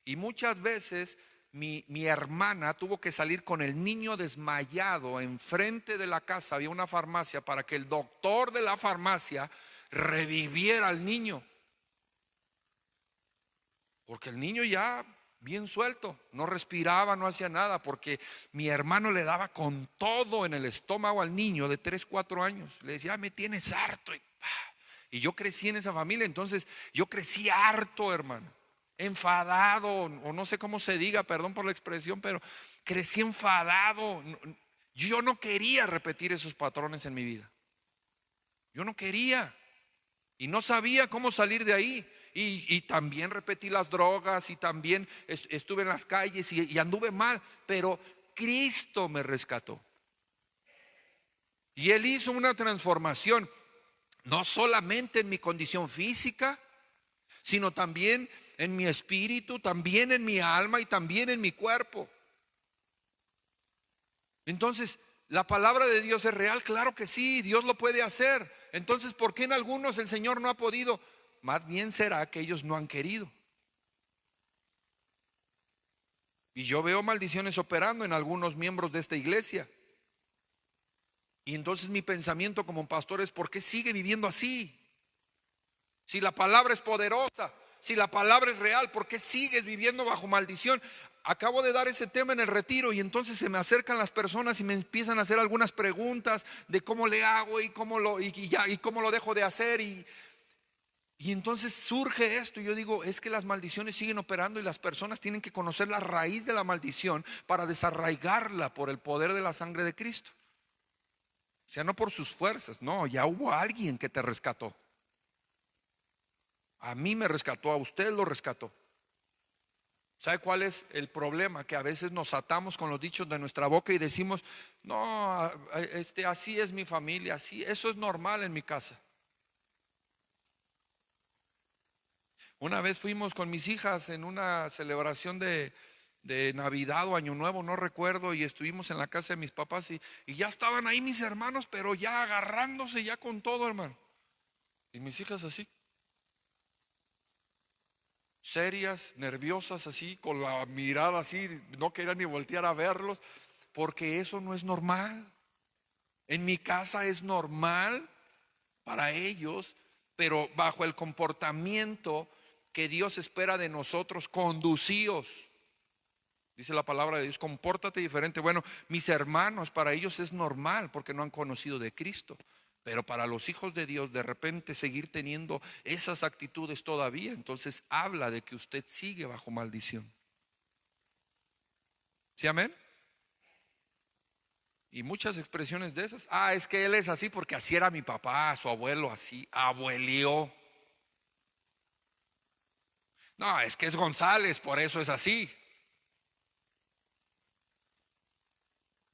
Y muchas veces mi hermana tuvo que salir con el niño desmayado enfrente de la casa. Había una farmacia para que el doctor de la farmacia reviviera al niño. Porque el niño ya bien suelto, no respiraba, no hacía nada, porque mi hermano le daba con todo en el estómago al niño de 3, 4 años. Le decía, me tienes harto. Y yo crecí en esa familia, entonces yo crecí harto, hermano, enfadado, o no sé cómo se diga, perdón por la expresión, pero crecí enfadado. Yo no quería repetir esos patrones en mi vida. Yo no quería y no sabía cómo salir de ahí. Y también repetí las drogas y también estuve en las calles y anduve mal, pero Cristo me rescató. Y Él hizo una transformación, no solamente en mi condición física, sino también en mi espíritu, también en mi alma y también en mi cuerpo. Entonces, ¿la palabra de Dios es real? Claro que sí, Dios lo puede hacer. Entonces, ¿por qué en algunos el Señor no ha podido? Más bien será que ellos no han querido. Y yo veo maldiciones operando en algunos miembros de esta iglesia. Y entonces mi pensamiento como pastor es, ¿por qué sigue viviendo así? Si la palabra es poderosa, si la palabra es real, ¿por qué sigues viviendo bajo maldición? Acabo de dar ese tema en el retiro y entonces se me acercan las personas y me empiezan a hacer algunas preguntas de cómo le hago y cómo lo dejo de hacer y entonces surge esto y yo digo, es que las maldiciones siguen operando y las personas tienen que conocer la raíz de la maldición para desarraigarla por el poder de la sangre de Cristo. O sea, no por sus fuerzas, no, ya hubo alguien que te rescató. A mí me rescató, a usted lo rescató. ¿Sabe cuál es el problema? Que a veces nos atamos con los dichos de nuestra boca y decimos, no, así es mi familia, así, eso es normal en mi casa. Una vez fuimos con mis hijas en una celebración de Navidad o Año Nuevo, no recuerdo, y estuvimos en la casa de mis papás y ya estaban ahí mis hermanos, pero ya agarrándose ya con todo, hermano. Y mis hijas así, serias, nerviosas así, con la mirada así, no querían ni voltear a verlos, porque eso no es normal. En mi casa es normal para ellos, pero bajo el comportamiento que Dios espera de nosotros, conducíos. Dice la palabra de Dios, compórtate diferente. Bueno, mis hermanos, para ellos es normal porque no han conocido de Cristo. Pero para los hijos de Dios, de repente seguir teniendo esas actitudes todavía, entonces habla de que usted sigue bajo maldición. ¿Sí, amén? Y muchas expresiones de esas. Ah, es que él es así porque así era mi papá, su abuelo así, abuelió. No, es que es González, por eso es así.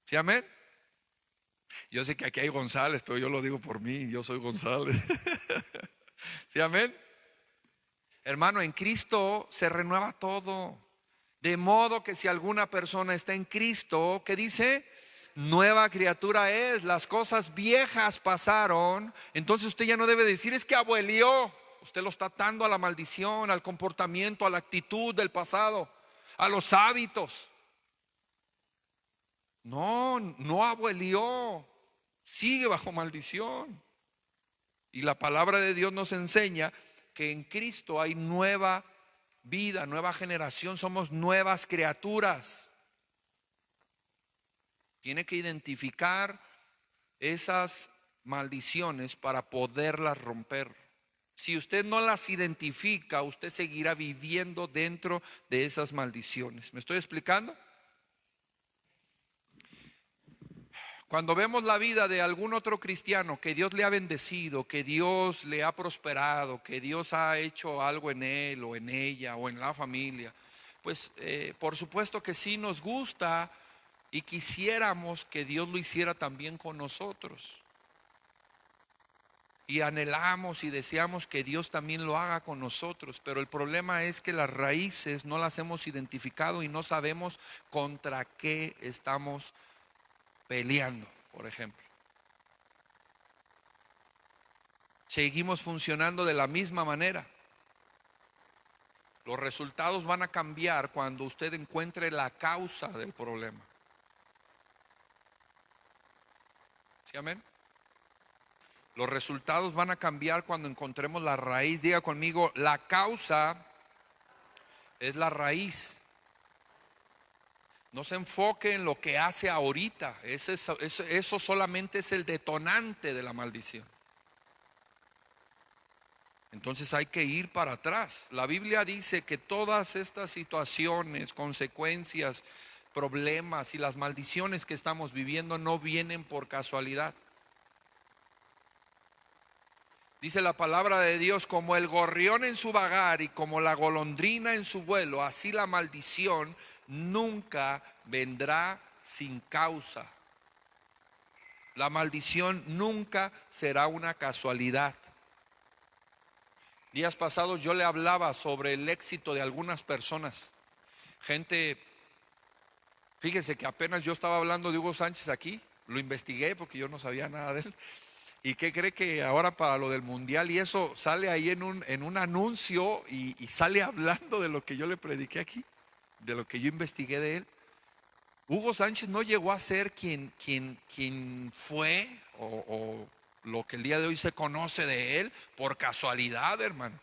¿Sí, amén? Yo sé que aquí hay González, pero yo lo digo por mí, yo soy González. ¿Sí, amén? Hermano, en Cristo se renueva todo. De modo que si alguna persona está en Cristo, ¿qué dice? Nueva criatura es, las cosas viejas pasaron. Entonces usted ya no debe decir, es que abuelió. Usted lo está atando a la maldición, al comportamiento, a la actitud del pasado, a los hábitos. No, no abuelió, sigue bajo maldición. Y la palabra de Dios nos enseña que en Cristo hay nueva vida, nueva generación, somos nuevas criaturas. Tiene que identificar esas maldiciones para poderlas romper. Si usted no las identifica, usted seguirá viviendo dentro de esas maldiciones. ¿Me estoy explicando? Cuando vemos la vida de algún otro cristiano que Dios le ha bendecido, que Dios le ha prosperado, que Dios ha hecho algo en él o en ella o en la familia, pues por supuesto que sí nos gusta y quisiéramos que Dios lo hiciera también con nosotros. Y anhelamos y deseamos que Dios también lo haga con nosotros, pero el problema es que las raíces no las hemos identificado y no sabemos contra qué estamos peleando, por ejemplo. Seguimos funcionando de la misma manera. Los resultados van a cambiar cuando usted encuentre la causa del problema. ¿Sí, amén? Los resultados van a cambiar cuando encontremos la raíz. Diga conmigo, la causa es la raíz. No se enfoque en lo que hace ahorita. Eso solamente es el detonante de la maldición. Entonces hay que ir para atrás. La Biblia dice que todas estas situaciones, consecuencias, problemas y las maldiciones que estamos viviendo no vienen por casualidad. Dice la palabra de Dios, como el gorrión en su vagar y como la golondrina en su vuelo, así la maldición nunca vendrá sin causa. La maldición nunca será una casualidad. Días pasados yo le hablaba sobre el éxito de algunas personas. Gente, fíjese que apenas yo estaba hablando de Hugo Sánchez aquí, lo investigué porque yo no sabía nada de él. ¿Y qué cree que ahora para lo del mundial y eso sale ahí en un anuncio y sale hablando de lo que yo le prediqué aquí, de lo que yo investigué de él? Hugo Sánchez no llegó a ser quien fue o lo que el día de hoy se conoce de él por casualidad, hermano.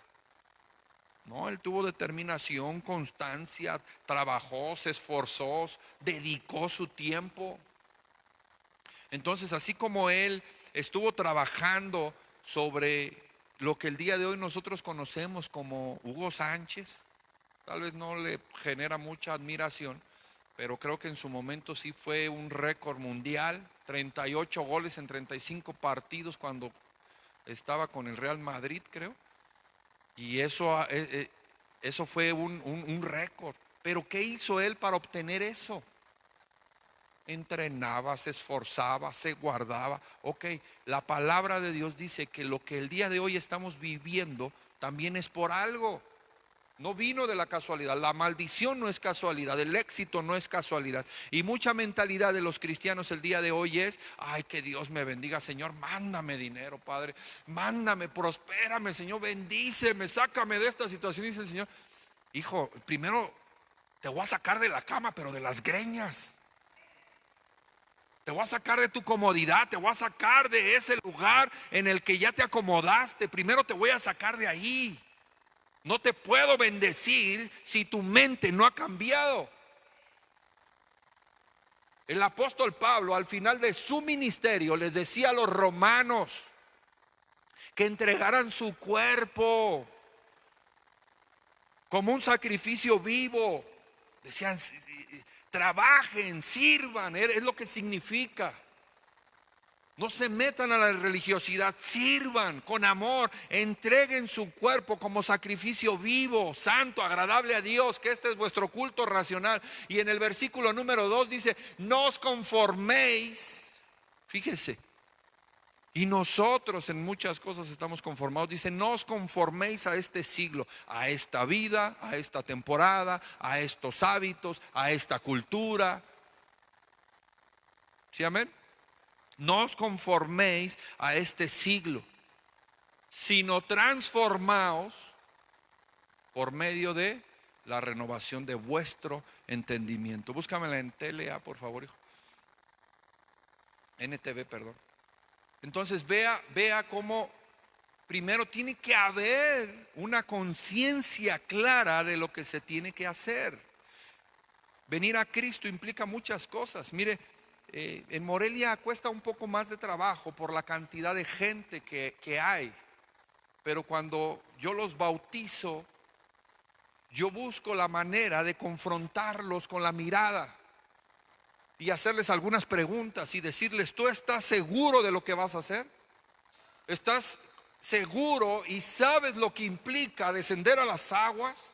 No, él tuvo determinación, constancia, trabajó, se esforzó, dedicó su tiempo. Entonces, así como él estuvo trabajando sobre lo que el día de hoy nosotros conocemos como Hugo Sánchez, tal vez no le genera mucha admiración, pero creo que en su momento sí fue un récord mundial, 38 goles en 35 partidos cuando estaba con el Real Madrid, creo. Y eso fue un récord. Pero ¿qué hizo él para obtener eso? Entrenaba, se esforzaba, se guardaba. Ok, la palabra de Dios dice que lo que el día de hoy estamos viviendo también es por algo. No vino de la casualidad. La maldición no es casualidad, el éxito no es casualidad. Y mucha mentalidad de los cristianos el día de hoy es: ay, que Dios me bendiga, Señor, mándame dinero, Padre, mándame, prospérame, Señor, bendíceme, sácame de esta situación. Dice el Señor: hijo, primero te voy a sacar de la cama, pero de las greñas. Te voy a sacar de tu comodidad, te voy a sacar de ese lugar en el que ya te acomodaste. Primero te voy a sacar de ahí. No te puedo bendecir si tu mente no ha cambiado. El apóstol Pablo al final de su ministerio les decía a los romanos que entregaran su cuerpo como un sacrificio vivo. Decían: trabajen, sirvan, es lo que significa. No se metan a la religiosidad, sirvan con amor, entreguen su cuerpo como sacrificio vivo, santo, agradable a Dios, que este es vuestro culto racional. Y en el versículo número 2 dice: no os conforméis, fíjese, y nosotros en muchas cosas estamos conformados. Dice: no os conforméis a este siglo, a esta vida, a esta temporada, a estos hábitos, a esta cultura. ¿Sí, amén? No os conforméis a este siglo, sino transformaos por medio de la renovación de vuestro entendimiento. Búscamela en TLA, por favor, hijo. NTV, perdón. Entonces vea cómo primero tiene que haber una conciencia clara de lo que se tiene que hacer. Venir a Cristo implica muchas cosas. Mire, en Morelia cuesta un poco más de trabajo por la cantidad de gente que hay. Pero cuando yo los bautizo, yo busco la manera de confrontarlos con la mirada. y hacerles algunas preguntas y decirles: ¿tú estás seguro de lo que vas a hacer? ¿Estás seguro y sabes lo que implica descender a las aguas?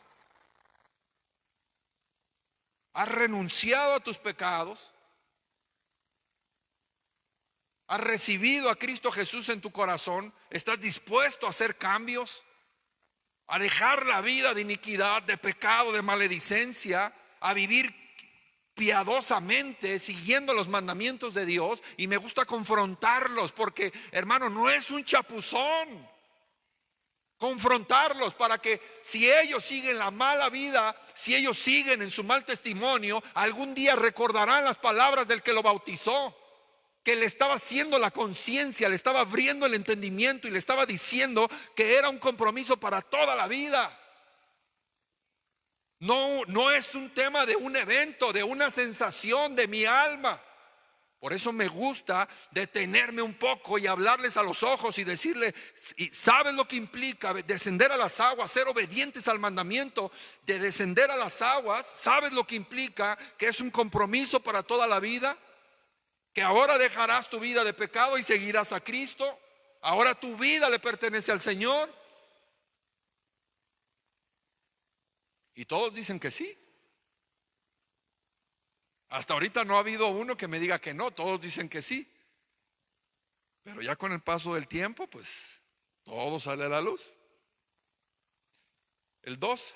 ¿Has renunciado a tus pecados? ¿Has recibido a Cristo Jesús en tu corazón? ¿Estás dispuesto a hacer cambios? A dejar la vida de iniquidad, de pecado, de maledicencia, a vivir piadosamente, siguiendo los mandamientos de Dios. Y me gusta confrontarlos porque, hermano, no es un chapuzón. Confrontarlos para que, si ellos siguen la mala vida, si ellos siguen en su mal testimonio, algún día recordarán las palabras del que lo bautizó, que le estaba haciendo la conciencia, le estaba abriendo el entendimiento y le estaba diciendo que era un compromiso para toda la vida. No es un tema de un evento, de una sensación de mi alma. Por eso me gusta detenerme un poco y hablarles a los ojos y decirle: ¿sabes lo que implica descender a las aguas? Ser obedientes al mandamiento de descender a las aguas. ¿Sabes lo que implica? Que es un compromiso para toda la vida. Que ahora dejarás tu vida de pecado y seguirás a Cristo. Ahora tu vida le pertenece al Señor. Y todos dicen que sí. Hasta ahorita no ha habido uno que me diga que no. Todos dicen que sí. Pero ya con el paso del tiempo, pues todo sale a la luz. El 2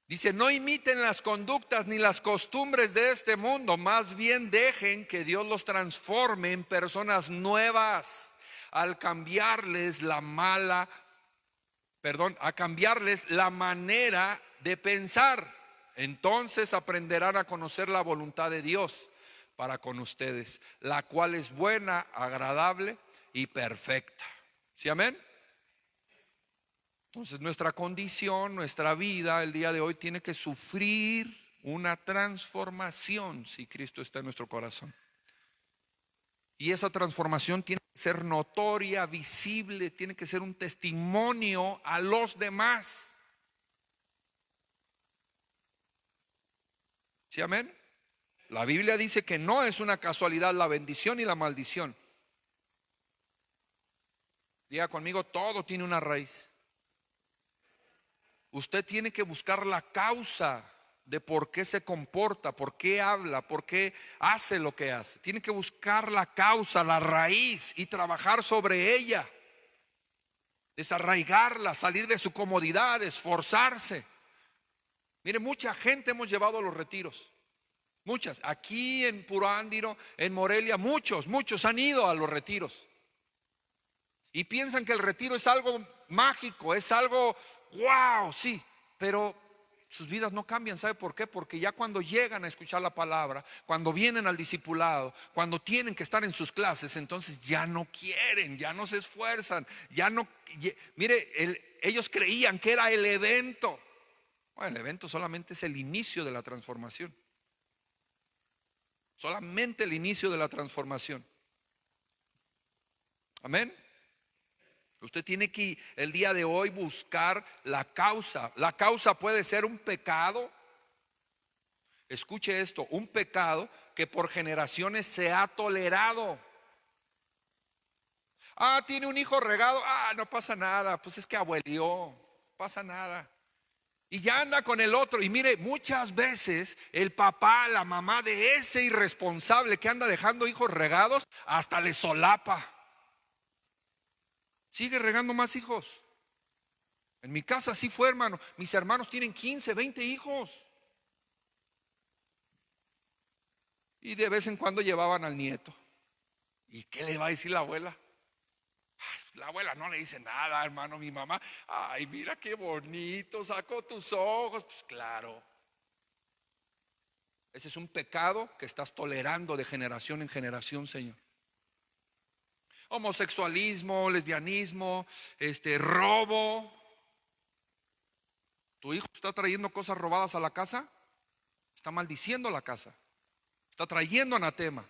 dice: no imiten las conductas ni las costumbres de este mundo, más bien dejen que Dios los transforme en personas nuevas al cambiarles a cambiarles la manera de pensar. Entonces aprenderán a conocer la voluntad de Dios para con ustedes, la cual es buena, agradable y perfecta. ¿Sí, amén? Entonces nuestra condición, nuestra vida el día de hoy tiene que sufrir una transformación si Cristo está en nuestro corazón. Y esa transformación tiene que ser notoria, visible, tiene que ser un testimonio a los demás. ¿Sí, amén? La Biblia dice que no es una casualidad la bendición y la maldición. Diga conmigo: todo tiene una raíz. Usted tiene que buscar la causa de por qué se comporta, por qué habla, por qué hace lo que hace. Tiene que buscar la causa, la raíz, y trabajar sobre ella. Desarraigarla, salir de su comodidad, esforzarse. Mire, mucha gente hemos llevado a los retiros. Muchas, aquí en Purándiro, en Morelia, muchos han ido a los retiros. Y piensan que el retiro es algo mágico, es algo wow, sí, pero sus vidas no cambian. ¿Sabe por qué? Porque ya cuando llegan a escuchar la palabra, cuando vienen al discipulado, cuando tienen que estar en sus clases, entonces ya no quieren, ya no se esfuerzan, ya no. Mire, ellos creían que era el evento. Bueno, el evento solamente es el inicio de la transformación. Solamente el inicio de la transformación. Amén. Usted tiene que el día de hoy buscar la causa. La causa puede ser un pecado. Escuche esto: un pecado que por generaciones se ha tolerado. Tiene un hijo regado. No pasa nada, pues es que abuelió, no pasa nada. Y ya anda con el otro. Y mire, muchas veces el papá, la mamá de ese irresponsable que anda dejando hijos regados, hasta le solapa. Sigue regando más hijos. En mi casa así fue, hermano. Mis hermanos tienen 15, 20 hijos. Y de vez en cuando llevaban al nieto. ¿Y qué le va a decir la abuela? La abuela no le dice nada, hermano. Mi mamá: ay, mira qué bonito, sacó tus ojos. Pues claro. Ese es un pecado que estás tolerando de generación en generación, Señor. Homosexualismo, lesbianismo, robo. ¿Tu hijo está trayendo cosas robadas a la casa? Está maldiciendo la casa. Está trayendo anatema.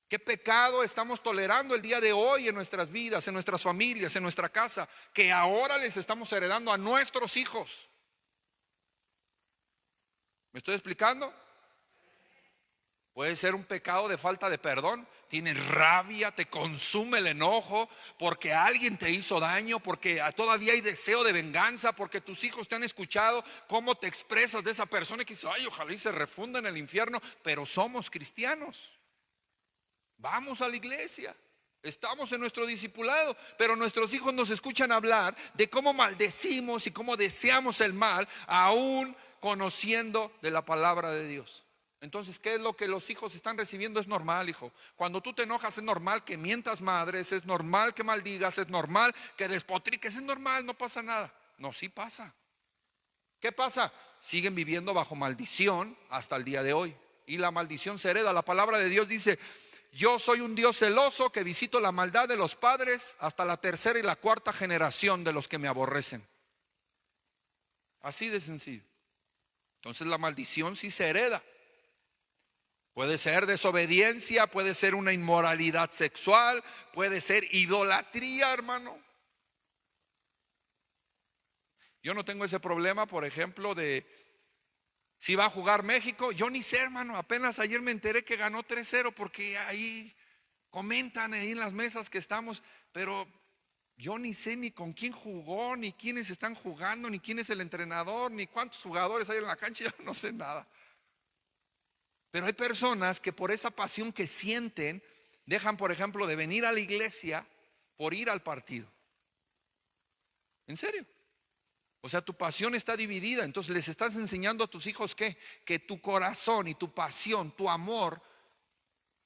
¿Qué pecado estamos tolerando el día de hoy en nuestras vidas, en nuestras familias, en nuestra casa, que ahora les estamos heredando a nuestros hijos? ¿Me estoy explicando? Puede ser un pecado de falta de perdón. Tienes rabia, te consume el enojo porque alguien te hizo daño, porque todavía hay deseo de venganza, porque tus hijos te han escuchado cómo te expresas de esa persona y que dices, ay, ojalá y se refunda en el infierno. Pero somos cristianos, vamos a la iglesia, estamos en nuestro discipulado, pero nuestros hijos nos escuchan hablar de cómo maldecimos y cómo deseamos el mal, aún conociendo de la palabra de Dios. Entonces, ¿qué es lo que los hijos están recibiendo? Es normal, hijo. Cuando tú te enojas es normal que mientas madres, es normal que maldigas, es normal que despotriques, es normal, no pasa nada. No, sí pasa. ¿Qué pasa? Siguen viviendo bajo maldición hasta el día de hoy. Y la maldición se hereda. La palabra de Dios dice, yo soy un Dios celoso que visito la maldad de los padres hasta la tercera y la cuarta generación de los que me aborrecen. Así de sencillo. Entonces la maldición sí se hereda. Puede ser desobediencia, puede ser una inmoralidad sexual, puede ser idolatría, hermano. Yo no tengo ese problema, por ejemplo, de si va a jugar México. Yo ni sé, hermano, apenas ayer me enteré que ganó 3-0 porque ahí comentan ahí en las mesas que estamos, pero yo ni sé ni con quién jugó, ni quiénes están jugando, ni quién es el entrenador, ni cuántos jugadores hay en la cancha, yo no sé nada. Pero hay personas que por esa pasión que sienten, dejan, por ejemplo, de venir a la iglesia por ir al partido. ¿En serio? O sea, tu pasión está dividida. Entonces les estás enseñando a tus hijos que tu corazón y tu pasión, tu amor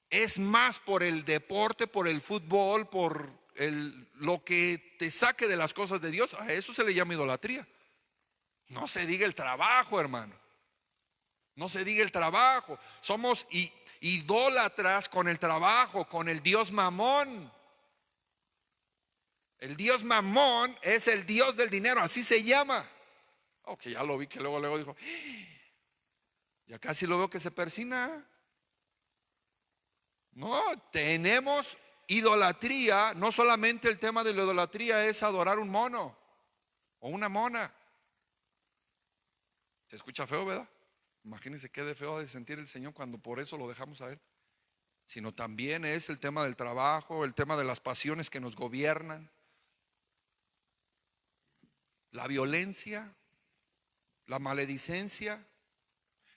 es más por el deporte, por el fútbol, por lo que te saque de las cosas de Dios. A eso se le llama idolatría. No se diga el trabajo, hermano. No se diga el trabajo. Somos idólatras con el trabajo, con el Dios Mamón. El Dios Mamón es el Dios del dinero, así se llama. Ok, ya lo vi que luego dijo, ya casi lo veo que se persina. No, tenemos idolatría. No solamente el tema de la idolatría es adorar un mono o una mona. Se escucha feo, ¿verdad? Imagínense qué de feo de sentir el Señor cuando por eso lo dejamos a Él. Sino también es el tema del trabajo, el tema de las pasiones que nos gobiernan, la violencia, la maledicencia.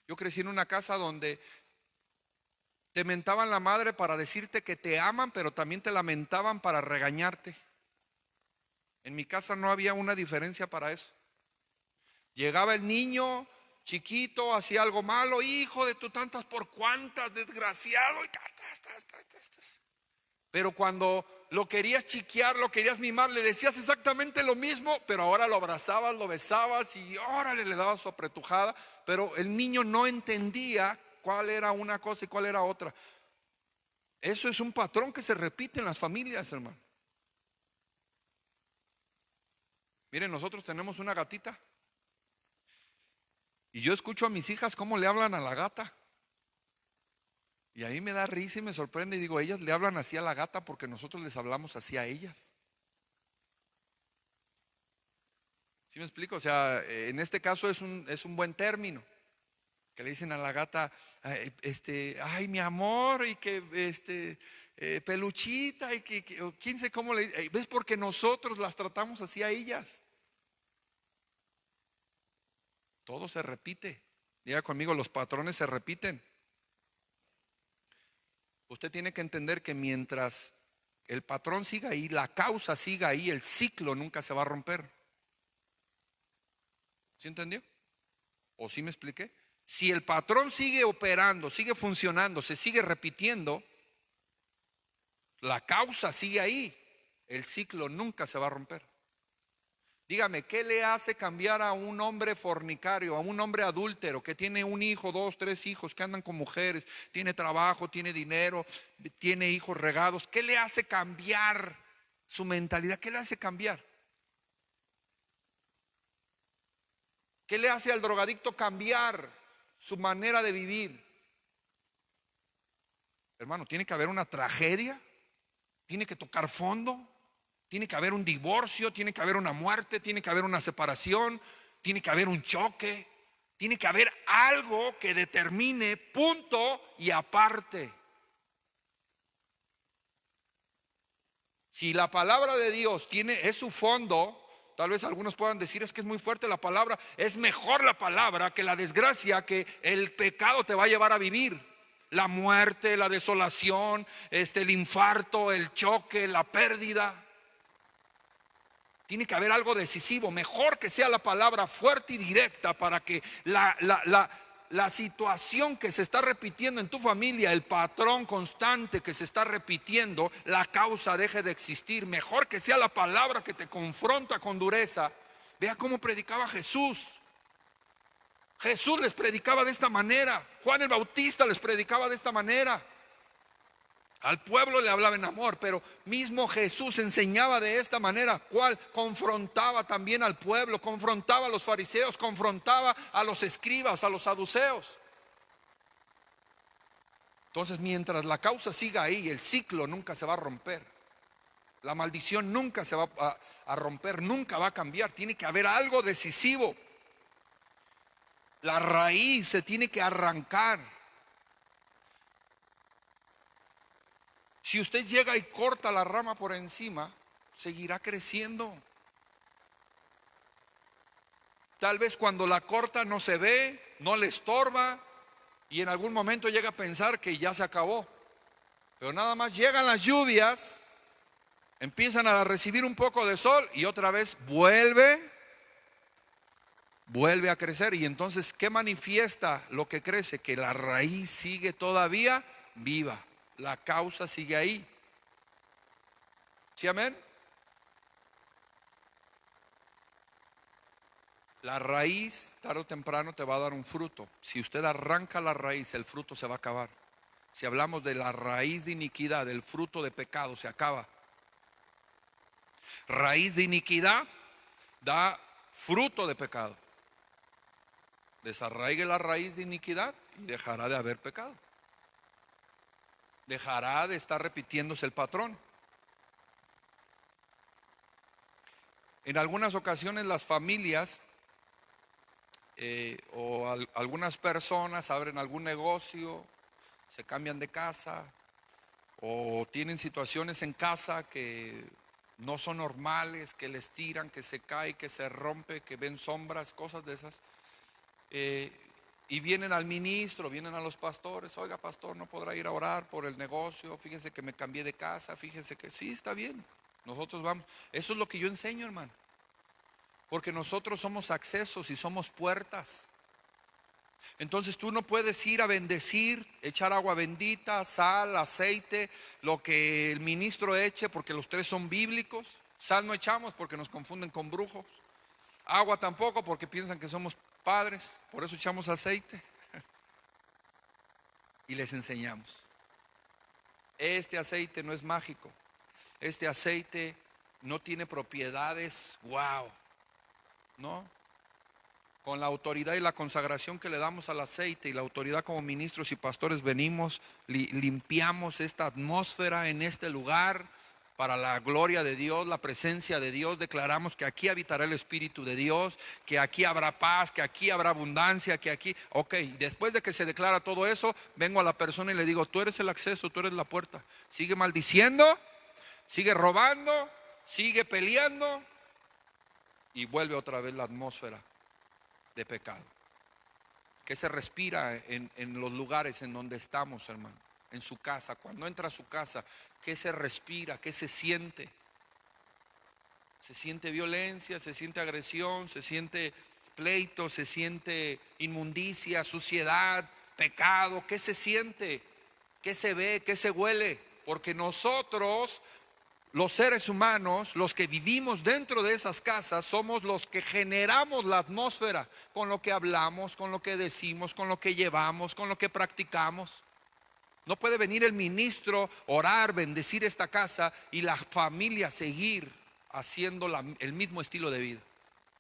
Yo crecí en una casa donde te mentaban la madre para decirte que te aman, pero también te lamentaban para regañarte. En mi casa no había una diferencia para eso. Llegaba el niño chiquito, hacía algo malo, hijo de tu tantas por cuantas, desgraciado. Pero cuando lo querías chiquear, lo querías mimar, le decías exactamente lo mismo, pero ahora lo abrazabas, lo besabas y órale, le dabas su apretujada. Pero el niño no entendía cuál era una cosa y cuál era otra. Eso es un patrón que se repite en las familias, hermano. Miren, nosotros tenemos una gatita y yo escucho a mis hijas cómo le hablan a la gata. Y a mí me da risa y me sorprende y digo, ellas le hablan así a la gata porque nosotros les hablamos así a ellas. ¿Sí me explico? O sea, en este caso es un buen término. Que le dicen a la gata, ay, mi amor, y que peluchita, y que quién sé cómo le. ¿Ves? Porque nosotros las tratamos así a ellas. Todo se repite. Diga conmigo, los patrones se repiten. Usted tiene que entender que mientras el patrón siga ahí, la causa siga ahí, el ciclo nunca se va a romper. ¿Sí entendió? ¿O sí me expliqué? Si el patrón sigue operando, sigue funcionando, se sigue repitiendo, la causa sigue ahí, el ciclo nunca se va a romper. Dígame, ¿qué le hace cambiar a un hombre fornicario, a un hombre adúltero que tiene un hijo, 2, 3 hijos, que andan con mujeres, tiene trabajo, tiene dinero, tiene hijos regados? ¿Qué le hace cambiar su mentalidad? ¿Qué le hace cambiar? ¿Qué le hace al drogadicto cambiar su manera de vivir? Hermano, tiene que haber una tragedia, tiene que tocar fondo, tiene que haber un divorcio, tiene que haber una muerte, tiene que haber una separación, tiene que haber un choque. Tiene que haber algo que determine punto y aparte. Si la palabra de Dios es su fondo, tal vez algunos puedan decir, es que es muy fuerte la palabra. Es mejor la palabra que la desgracia que el pecado te va a llevar a vivir. La muerte, la desolación, el infarto, el choque, la pérdida. Tiene que haber algo decisivo. Mejor que sea la palabra fuerte y directa para que la situación que se está repitiendo en tu familia, el patrón constante que se está repitiendo, la causa deje de existir. Mejor que sea la palabra que te confronta con dureza. Vea cómo predicaba Jesús. Jesús les predicaba de esta manera. Juan el Bautista les predicaba de esta manera. Al pueblo le hablaba en amor, pero mismo Jesús enseñaba de esta manera, cual confrontaba también al pueblo, confrontaba a los fariseos, confrontaba a los escribas, a los saduceos. Entonces, mientras la causa siga ahí, el ciclo nunca se va a romper. La maldición nunca se va a romper, nunca va a cambiar. Tiene que haber algo decisivo. La raíz se tiene que arrancar. Si usted llega y corta la rama por encima, seguirá creciendo. Tal vez cuando la corta no se ve, no le estorba y en algún momento llega a pensar que ya se acabó. Pero nada más llegan las lluvias, empiezan a recibir un poco de sol y otra vez vuelve a crecer. Y entonces, ¿qué manifiesta lo que crece? Que la raíz sigue todavía viva. La causa sigue ahí. ¿Sí, amén? La raíz tarde o temprano te va a dar un fruto. Si usted arranca la raíz, el fruto se va a acabar. Si hablamos de la raíz de iniquidad, el fruto de pecado se acaba. Raíz de iniquidad da fruto de pecado. Desarraigue la raíz de iniquidad y dejará de haber pecado. Dejará de estar repitiéndose el patrón. En algunas ocasiones las familias algunas personas abren algún negocio, se cambian de casa o tienen situaciones en casa que no son normales, que les tiran, que se cae, que se rompe, que ven sombras, cosas de esas. Y vienen al ministro, vienen a los pastores. Oiga, pastor, ¿no podrá ir a orar por el negocio? Fíjese que me cambié de casa, fíjese que sí, está bien. Nosotros vamos. Eso es lo que yo enseño, hermano. Porque nosotros somos accesos y somos puertas. Entonces tú no puedes ir a bendecir, echar agua bendita, sal, aceite, lo que el ministro eche, porque los tres son bíblicos. Sal no echamos porque nos confunden con brujos. Agua tampoco porque piensan que somos padres, por eso echamos aceite. Y les enseñamos. Este aceite no es mágico. Este aceite no tiene propiedades, wow. No. Con la autoridad y la consagración que le damos al aceite y la autoridad como ministros y pastores venimos, limpiamos esta atmósfera en este lugar para la gloria de Dios, la presencia de Dios. Declaramos que aquí habitará el Espíritu de Dios, que aquí habrá paz, que aquí habrá abundancia, que aquí, ok, después de que se declara todo eso, vengo a la persona y le digo, tú eres el acceso, tú eres la puerta. Sigue maldiciendo, sigue robando, sigue peleando y vuelve otra vez la atmósfera de pecado que se respira en los lugares en donde estamos, hermano. En su casa, cuando entra a su casa, ¿qué se respira? ¿Qué se siente? Se siente violencia, se siente agresión, se siente pleito, se siente inmundicia, suciedad, pecado. ¿Qué se siente? ¿Qué se ve? ¿Qué se huele? Porque nosotros, los seres humanos, los que vivimos dentro de esas casas, somos los que generamos la atmósfera con lo que hablamos, con lo que decimos, con lo que llevamos, con lo que practicamos. No puede venir el ministro, orar, bendecir esta casa y la familia seguir haciendo el mismo estilo de vida,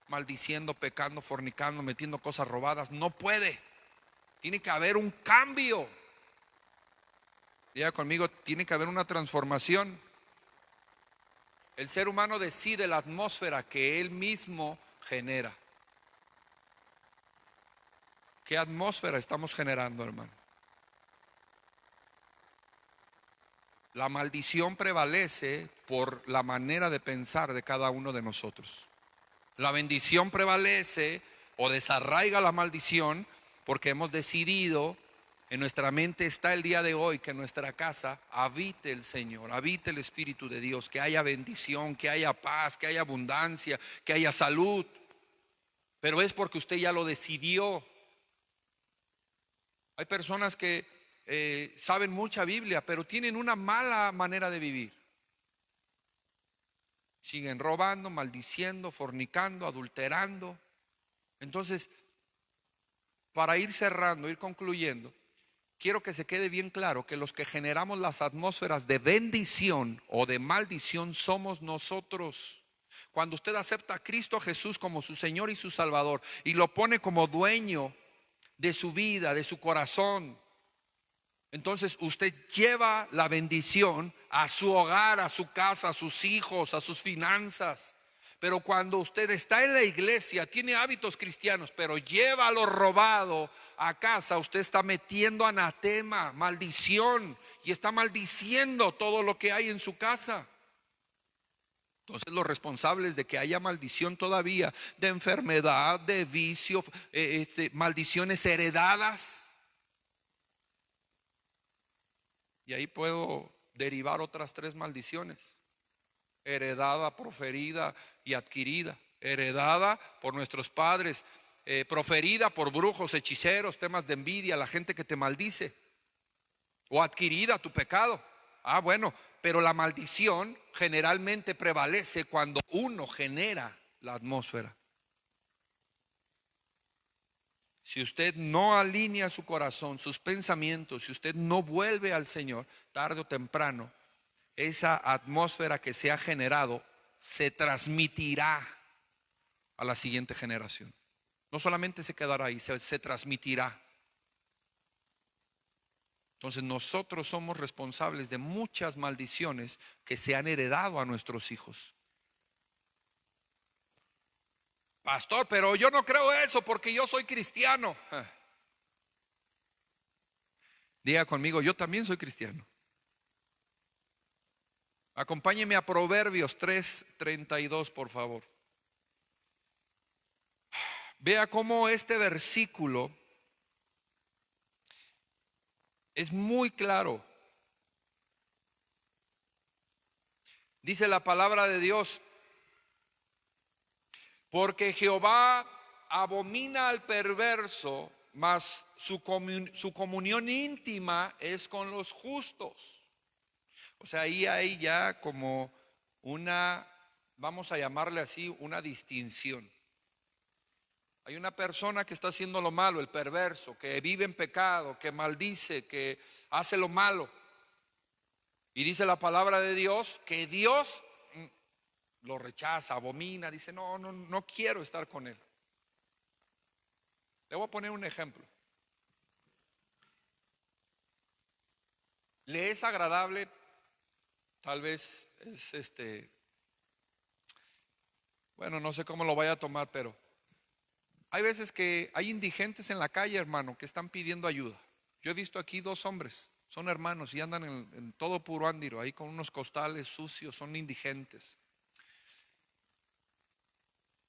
maldiciendo, pecando, fornicando, metiendo cosas robadas. No puede. Tiene que haber un cambio. Diga conmigo, tiene que haber una transformación. El ser humano decide la atmósfera que él mismo genera. ¿Qué atmósfera estamos generando, hermano? La maldición prevalece por la manera de pensar de cada uno de nosotros. La bendición prevalece o desarraiga la maldición porque hemos decidido, en nuestra mente está el día de hoy, que en nuestra casa habite el Señor, habite el Espíritu de Dios, que haya bendición, que haya paz, que haya abundancia, que haya salud. Pero es porque usted ya lo decidió. Hay personas que saben mucha Biblia, pero tienen una mala manera de vivir. Siguen robando, maldiciendo, fornicando, adulterando. Entonces, para ir cerrando, ir concluyendo, quiero que se quede bien claro que los que generamos las atmósferas de bendición o de maldición somos nosotros. Cuando usted acepta a Cristo Jesús como su Señor y su Salvador y lo pone como dueño de su vida, de su corazón, entonces usted lleva la bendición a su hogar, a su casa, a sus hijos, a sus finanzas. Pero cuando usted está en la iglesia, tiene hábitos cristianos, pero lleva lo robado a casa, usted está metiendo anatema, maldición, y está maldiciendo todo lo que hay en su casa. Entonces los responsables de que haya maldición todavía, de enfermedad, de vicio, maldiciones heredadas. Y ahí puedo derivar otras 3 maldiciones: heredada, proferida y adquirida. Heredada por nuestros padres, proferida por brujos, hechiceros, temas de envidia, la gente que te maldice. O adquirida tu pecado. Ah, bueno, pero la maldición generalmente prevalece cuando uno genera la atmósfera. Si usted no alinea su corazón, sus pensamientos, si usted no vuelve al Señor, tarde o temprano, esa atmósfera que se ha generado se transmitirá a la siguiente generación. No solamente se quedará ahí, se transmitirá. Entonces nosotros somos responsables de muchas maldiciones que se han heredado a nuestros hijos. Pastor, pero yo no creo eso porque yo soy cristiano. Diga conmigo, yo también soy cristiano. Acompáñeme a Proverbios 3:32, por favor. Vea cómo este versículo es muy claro. Dice la palabra de Dios: porque Jehová abomina al perverso, mas su comunión íntima es con los justos. O sea, ahí hay ya como una, vamos a llamarle así, una distinción. Hay una persona que está haciendo lo malo, el perverso, que vive en pecado, que maldice, que hace lo malo. Y dice la palabra de Dios que Dios lo rechaza, abomina, dice no quiero estar con él. Le voy a poner un ejemplo. Le es agradable, tal vez es bueno, no sé cómo lo vaya a tomar, pero hay veces que hay indigentes en la calle, hermano, que están pidiendo ayuda. Yo he visto aquí 2 hombres, son hermanos y andan en todo Puruándiro, ahí con unos costales sucios, son indigentes.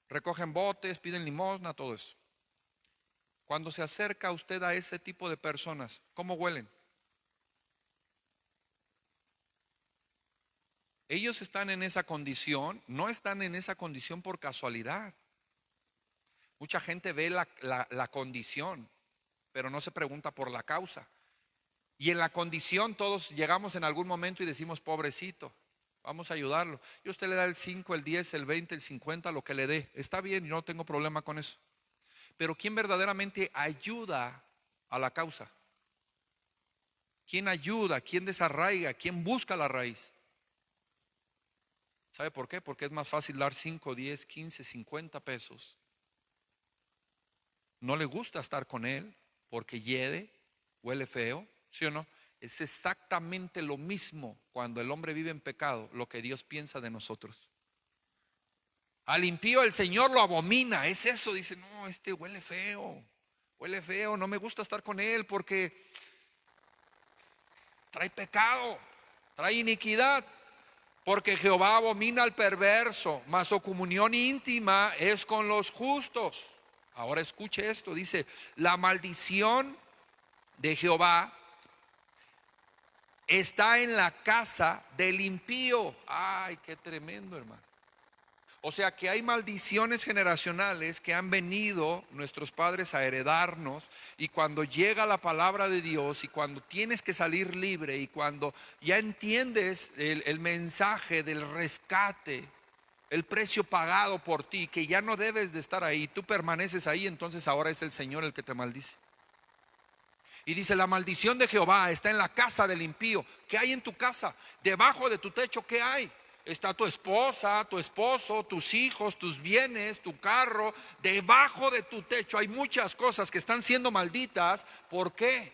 Recogen botes, piden limosna, todo eso. Cuando se acerca usted a ese tipo de personas, ¿cómo huelen? Ellos están en esa condición, no están en esa condición por casualidad. Mucha gente ve la condición, pero no se pregunta por la causa. Y en la condición todos llegamos en algún momento y decimos: pobrecito, vamos a ayudarlo. Y usted le da el 5, el 10, el 20, el 50, lo que le dé. Está bien, y no tengo problema con eso. Pero ¿quién verdaderamente ayuda a la causa? ¿Quién ayuda? ¿Quién desarraiga? ¿Quién busca la raíz? ¿Sabe por qué? Porque es más fácil dar 5, 10, 15, 50 pesos. No le gusta estar con él porque hiede, huele feo, ¿sí o no? Es exactamente lo mismo cuando el hombre vive en pecado, lo que Dios piensa de nosotros. Al impío el Señor lo abomina, es eso, dice, no, este huele feo, huele feo, no me gusta estar con él porque trae pecado, trae iniquidad. Porque Jehová abomina al perverso, mas su comunión íntima es con los justos. Ahora escuche esto, dice, la maldición de Jehová está en la casa del impío. Ay, qué tremendo, hermano. O sea que hay maldiciones generacionales que han venido nuestros padres a heredarnos, y cuando llega la palabra de Dios y cuando tienes que salir libre y cuando ya entiendes el mensaje del rescate, el precio pagado por ti, que ya no debes de estar ahí, tú permaneces ahí, entonces ahora es el Señor el que te maldice. Y dice, la maldición de Jehová está en la casa del impío. ¿Qué hay en tu casa? Debajo de tu techo, ¿qué hay? Está tu esposa, tu esposo, tus hijos, tus bienes, tu carro. Debajo de tu techo hay muchas cosas que están siendo malditas. ¿Por qué?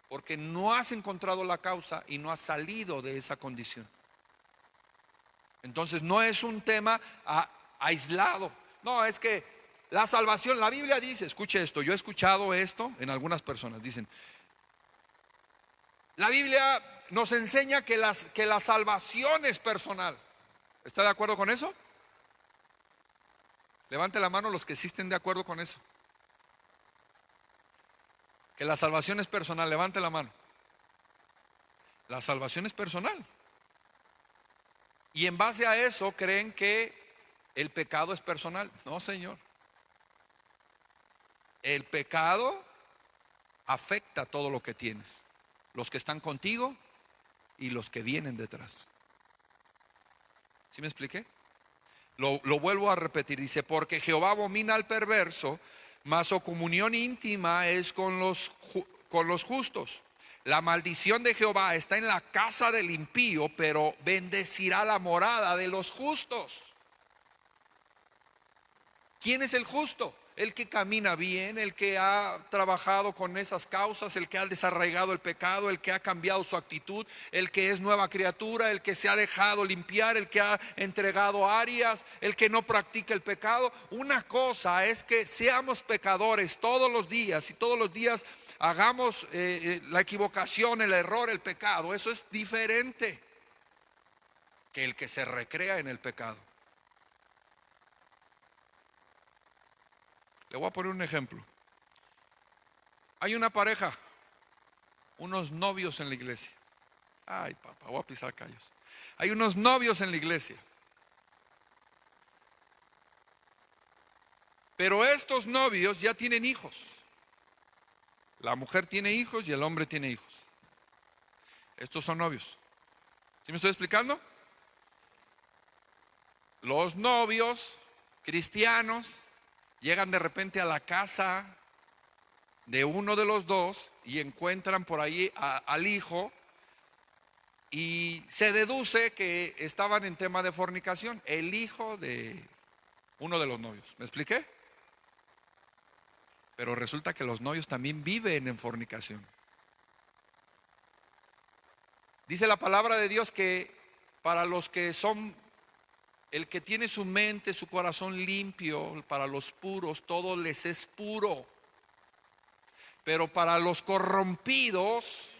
Porque no has encontrado la causa y no has salido de esa condición. Entonces no es un tema aislado. No, es que la salvación, la Biblia dice, escuche esto, yo he escuchado esto en algunas personas, dicen, la Biblia nos enseña que la salvación es personal. ¿Está de acuerdo con eso? Levante la mano los que sí estén de acuerdo con eso. Que la salvación es personal, levante la mano. La salvación es personal. Y en base a eso creen que el pecado es personal. No, señor. El pecado afecta todo lo que tienes, los que están contigo y los que vienen detrás. ¿Sí me expliqué? Lo vuelvo a repetir, dice, porque Jehová abomina al perverso, mas su comunión íntima es con los justos. La maldición de Jehová está en la casa del impío, pero bendecirá la morada de los justos. ¿Quién es el justo? El que camina bien, el que ha trabajado con esas causas, el que ha desarraigado el pecado, el que ha cambiado su actitud, el que es nueva criatura, el que se ha dejado limpiar, el que ha entregado áreas, el que no practica el pecado. Una cosa es que seamos pecadores todos los días y todos los días hagamos la equivocación, el error, el pecado. Eso es diferente que el que se recrea en el pecado. Le voy a poner un ejemplo. Hay una pareja, unos novios en la iglesia. Ay, papá, voy a pisar callos. Hay unos novios en la iglesia. Pero estos novios ya tienen hijos. La mujer tiene hijos y el hombre tiene hijos. Estos son novios. ¿Sí me estoy explicando? Los novios cristianos llegan de repente a la casa de uno de los dos y encuentran por ahí al hijo, y se deduce que estaban en tema de fornicación, el hijo de uno de los novios. ¿Me expliqué? Pero resulta que los novios también viven en fornicación. Dice la palabra de Dios que para los que son, el que tiene su mente, su corazón limpio, para los puros, todo les es puro. Pero para los corrompidos,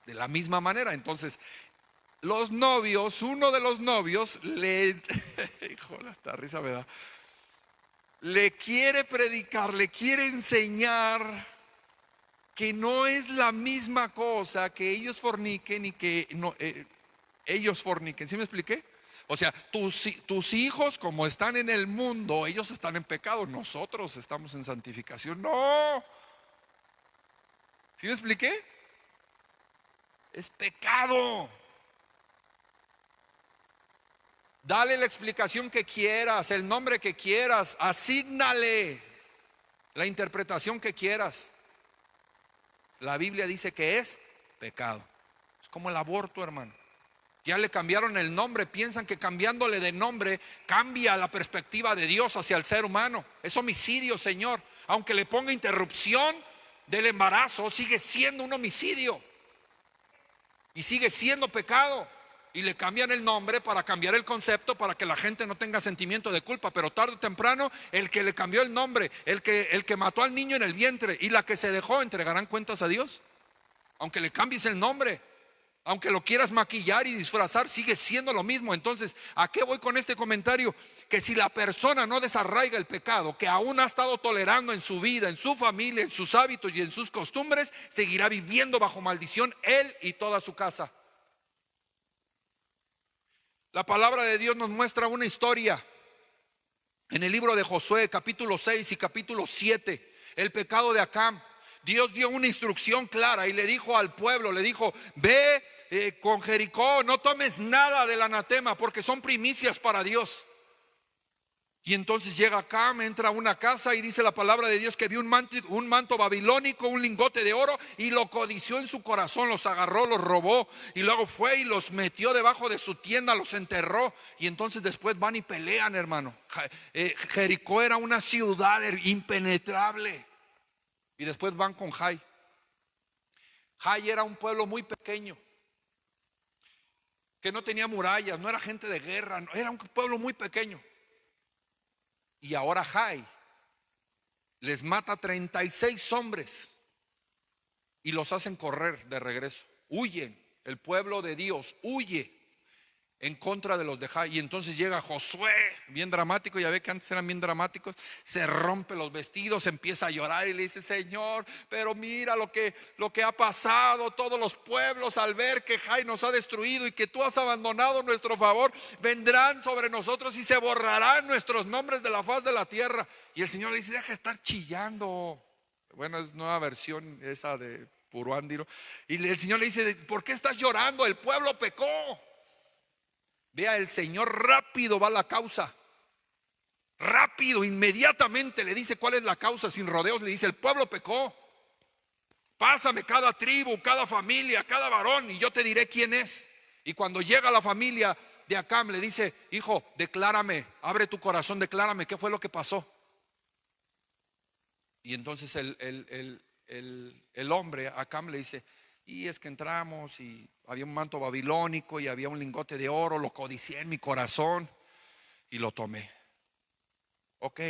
de la misma manera. Entonces, los novios, uno de los novios híjole, esta risa me da, le quiere predicar, le quiere enseñar que no es la misma cosa que ellos forniquen y que no, ellos forniquen. ¿Sí me expliqué? O sea, tus hijos, como están en el mundo, ellos están en pecado, nosotros estamos en santificación. No. ¿Sí me expliqué? Es pecado. Dale la explicación que quieras, el nombre que quieras, asígnale la interpretación que quieras. La Biblia dice que es pecado. Es como el aborto, hermano. Ya le cambiaron el nombre, piensan que cambiándole de nombre cambia la perspectiva de Dios hacia el ser humano. Es homicidio, Señor. Aunque le ponga interrupción del embarazo, sigue siendo un homicidio y sigue siendo pecado. y le cambian el nombre para cambiar el concepto, para que la gente no tenga sentimiento de culpa. Pero tarde o temprano, el que le cambió el nombre, el que mató al niño en el vientre y la que se dejó, entregarán cuentas a Dios. Aunque le cambies el nombre, aunque lo quieras maquillar y disfrazar, sigue siendo lo mismo. Entonces, ¿a qué voy con este comentario? Que si la persona no desarraiga el pecado que aún ha estado tolerando en su vida, en su familia, en sus hábitos y en sus costumbres, seguirá viviendo bajo maldición él y toda su casa. La palabra de Dios nos muestra una historia en el libro de Josué, capítulo 6 y capítulo 7, el pecado de Acán. Dios dio una instrucción clara y le dijo al pueblo, le dijo: ve con Jericó, no tomes nada del anatema porque son primicias para Dios. Y entonces llega Acán, entra a una casa y dice la palabra de Dios que vio un manto babilónico, un lingote de oro, y lo codició en su corazón, los agarró, los robó, y luego fue y los metió debajo de su tienda, los enterró. Y entonces después van y pelean, hermano. Jericó era una ciudad impenetrable. Y después van con Jai. Jai era un pueblo muy pequeño, que no tenía murallas, no era gente de guerra, era un pueblo muy pequeño. Y ahora Jai les mata 36 hombres y los hacen correr de regreso. Huyen, el pueblo de Dios huye en contra de los de Jai. Y entonces llega Josué, bien dramático, ya ve que antes eran bien dramáticos, se rompe los vestidos, empieza a llorar y le dice: Señor, pero mira lo que ha pasado. Todos los pueblos, al ver que Jai nos ha destruido y que tú has abandonado nuestro favor, vendrán sobre nosotros y se borrarán nuestros nombres de la faz de la tierra. Y el Señor le dice: deja de estar chillando. Bueno, es nueva versión esa de Puruándiro. Y el Señor le dice: ¿por qué estás llorando? El pueblo pecó. Vea, el Señor rápido va a la causa. Rápido, inmediatamente le dice cuál es la causa, sin rodeos. Le dice: el pueblo pecó. Pásame cada tribu, cada familia, cada varón, y yo te diré quién es. Y cuando llega la familia de Acán, le dice: hijo, declárame, abre tu corazón, declárame qué fue lo que pasó. Y entonces el hombre, Acán, le dice: y es que entramos y había un manto babilónico y había un lingote de oro, lo codicié en mi corazón y lo tomé. Ok,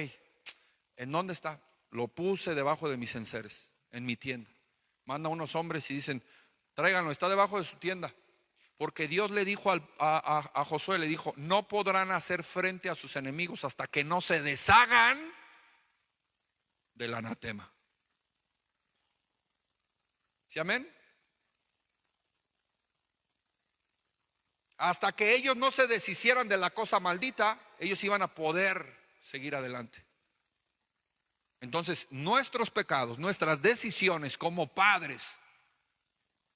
¿en dónde está? Lo puse debajo de mis enseres, en mi tienda. Manda unos hombres y dicen: tráiganlo, está debajo de su tienda. Porque Dios le dijo a Josué, le dijo: no podrán hacer frente a sus enemigos hasta que no se deshagan del anatema. ¿Sí, amén? Hasta que ellos no se deshicieran de la cosa maldita, ellos iban a poder seguir adelante. Entonces, nuestros pecados, nuestras decisiones como padres,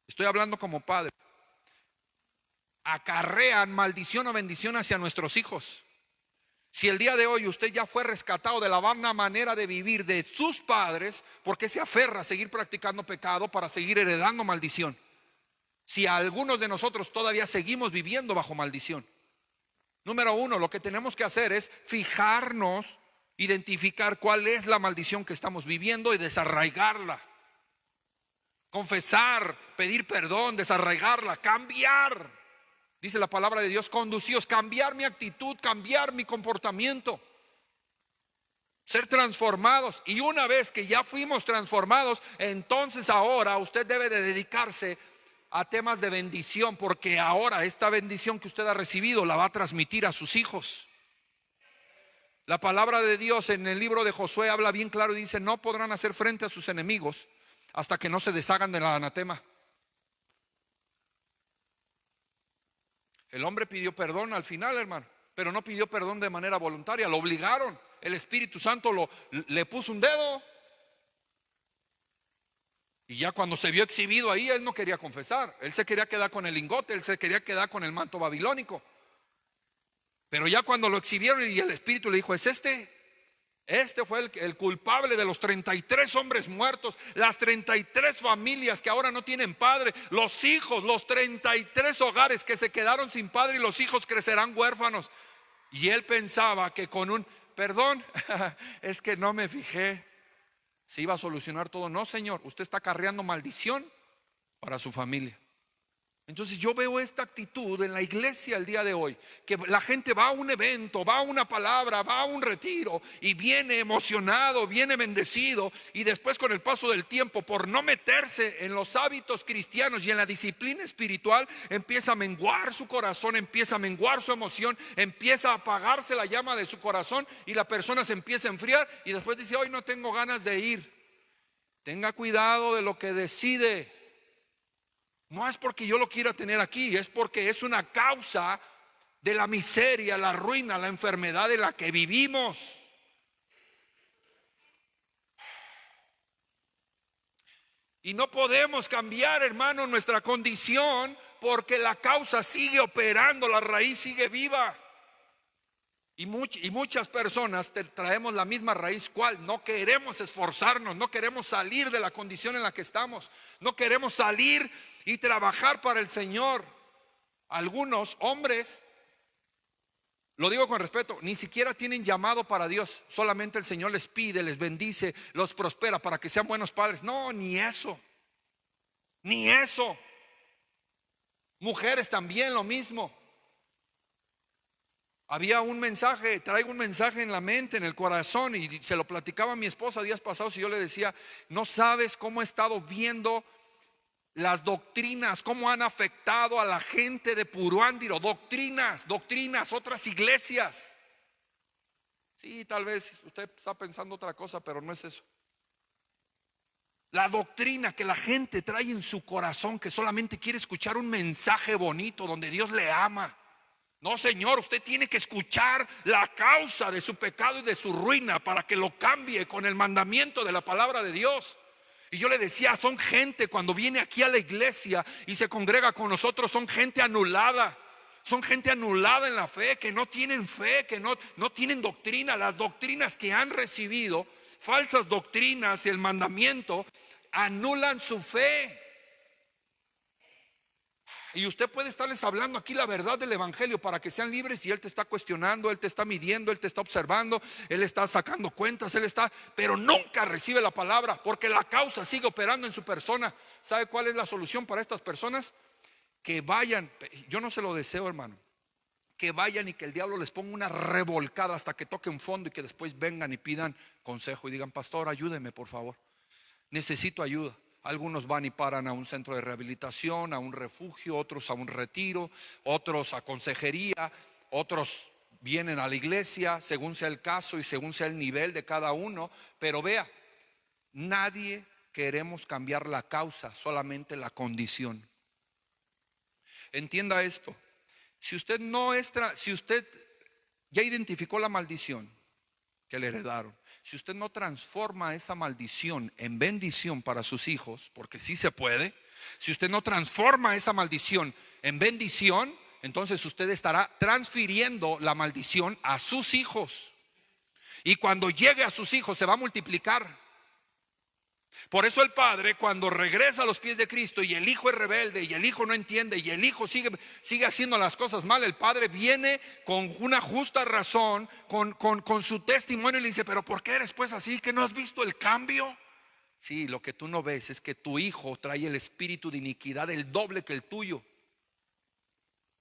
estoy hablando como padre, acarrean maldición o bendición hacia nuestros hijos. Si el día de hoy usted ya fue rescatado de la vana manera de vivir de sus padres, ¿por qué se aferra a seguir practicando pecado para seguir heredando maldición? Si algunos de nosotros todavía seguimos viviendo bajo maldición. Número uno, lo que tenemos que hacer es fijarnos, identificar cuál es la maldición que estamos viviendo y desarraigarla. Confesar, pedir perdón, desarraigarla, cambiar. Dice la palabra de Dios: conducíos, cambiar mi actitud, cambiar mi comportamiento, ser transformados. Y una vez que ya fuimos transformados, entonces ahora usted debe de dedicarse a temas de bendición, porque ahora esta bendición que usted ha recibido la va a transmitir a sus hijos. La palabra de Dios en el libro de Josué habla bien claro y dice: no podrán hacer frente a sus enemigos hasta que no se deshagan del anatema. El hombre pidió perdón al final, hermano, pero no pidió perdón de manera voluntaria, lo obligaron. El Espíritu Santo le puso un dedo. Y ya cuando se vio exhibido ahí, él no quería confesar. Él se quería quedar con el lingote, él se quería quedar con el manto babilónico. Pero ya cuando lo exhibieron y el Espíritu le dijo: es este fue el culpable de los 33 hombres muertos, las 33 familias que ahora no tienen padre, los hijos, los 33 hogares que se quedaron sin padre y los hijos crecerán huérfanos. Y él pensaba que con un perdón, es que no me fijé, se iba a solucionar todo. No, señor, usted está acarreando maldición para su familia. Entonces yo veo esta actitud en la iglesia el día de hoy, que la gente va a un evento, va a una palabra, va a un retiro y viene emocionado, viene bendecido, y después con el paso del tiempo, por no meterse en los hábitos cristianos y en la disciplina espiritual, empieza a menguar su corazón, empieza a menguar su emoción, empieza a apagarse la llama de su corazón y la persona se empieza a enfriar y después dice: hoy no tengo ganas de ir. Tenga cuidado de lo que decide. No es porque yo lo quiera tener aquí, es porque es una causa de la miseria, la ruina, la enfermedad en la que vivimos. Y no podemos cambiar, hermano, nuestra condición, porque la causa sigue operando, la raíz sigue viva. Y muchas personas traemos la misma raíz. ¿Cuál? No queremos esforzarnos, no queremos salir de la condición en la que estamos, no queremos salir y trabajar para el Señor. Algunos hombres, lo digo con respeto, ni siquiera tienen llamado para Dios. Solamente el Señor les pide, les bendice, los prospera para que sean buenos padres. No, ni eso, ni eso. Mujeres también lo mismo. Había un mensaje, traigo un mensaje en la mente, en el corazón, y se lo platicaba a mi esposa días pasados y yo le decía: no sabes cómo he estado viendo las doctrinas, cómo han afectado a la gente de Puruándiro. Doctrinas, otras iglesias. Sí, tal vez usted está pensando otra cosa, pero no es eso. La doctrina que la gente trae en su corazón, que solamente quiere escuchar un mensaje bonito donde Dios le ama. No, señor, usted tiene que escuchar la causa de su pecado y de su ruina para que lo cambie con el mandamiento de la palabra de Dios. Y yo le decía: son gente, cuando viene aquí a la iglesia y se congrega con nosotros, son gente anulada. Son gente anulada en la fe, que no tienen fe, que no tienen doctrina. Las doctrinas que han recibido, falsas doctrinas y el mandamiento, anulan su fe. Y usted puede estarles hablando aquí la verdad del evangelio para que sean libres, y él te está cuestionando, él te está midiendo, él te está observando, él está sacando cuentas, pero nunca recibe la palabra, porque la causa sigue operando en su persona. ¿Sabe cuál es la solución para estas personas? Que vayan, yo no se lo deseo, hermano, que vayan y que el diablo les ponga una revolcada hasta que toquen fondo, y que después vengan y pidan consejo y digan: pastor, ayúdeme por favor, necesito ayuda. Algunos van y paran a un centro de rehabilitación, a un refugio, otros a un retiro, otros a consejería, otros vienen a la iglesia, según sea el caso y según sea el nivel de cada uno. Pero vea, nadie queremos cambiar la causa, solamente la condición. Entienda esto: si usted si usted ya identificó la maldición que le heredaron, si usted no transforma esa maldición en bendición para sus hijos, porque sí se puede, si usted no transforma esa maldición en bendición, entonces usted estará transfiriendo la maldición a sus hijos. Y cuando llegue a sus hijos se va a multiplicar. Por eso el padre, cuando regresa a los pies de Cristo y el hijo es rebelde y el hijo no entiende y el hijo sigue haciendo las cosas mal, el padre viene con una justa razón, con su testimonio, y le dice: pero ¿por qué eres pues así? ¿Que no has visto el cambio? Sí, lo que tú no ves es que tu hijo trae el espíritu de iniquidad el doble que el tuyo,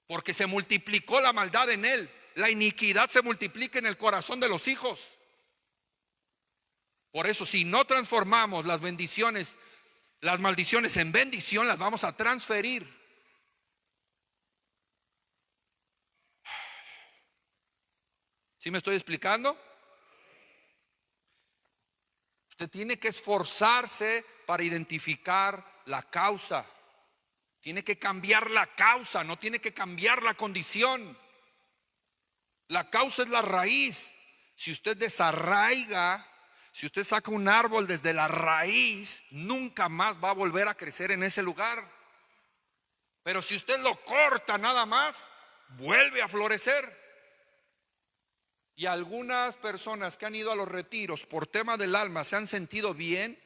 porque se multiplicó la maldad en él. La iniquidad se multiplica en el corazón de los hijos. Por eso, si no transformamos las bendiciones, las maldiciones en bendición, las vamos a transferir. ¿Sí me estoy explicando? Usted tiene que esforzarse para identificar la causa. Tiene que cambiar la causa, no tiene que cambiar la condición. La causa es la raíz. Si usted desarraiga, si usted saca un árbol desde la raíz, nunca más va a volver a crecer en ese lugar. Pero si usted lo corta nada más, vuelve a florecer. Y algunas personas que han ido a los retiros por tema del alma se han sentido bien,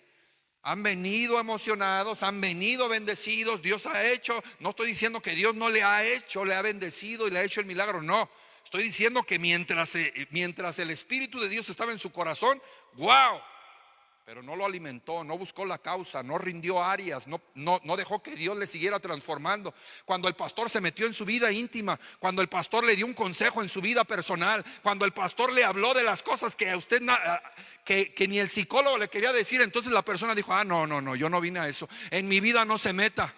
han venido emocionados, han venido bendecidos. Dios ha hecho, no estoy diciendo que Dios no le ha hecho, le ha bendecido y le ha hecho el milagro, no. Estoy diciendo que mientras el Espíritu de Dios estaba en su corazón, wow. pero no lo alimentó, no buscó la causa, no rindió áreas, no dejó que Dios le siguiera transformando. Cuando el pastor se metió en su vida íntima, cuando el pastor le dio un consejo en su vida personal, cuando el pastor le habló de las cosas que a usted que ni el psicólogo le quería decir, entonces la persona dijo: no, yo no vine a eso, en mi vida no se meta.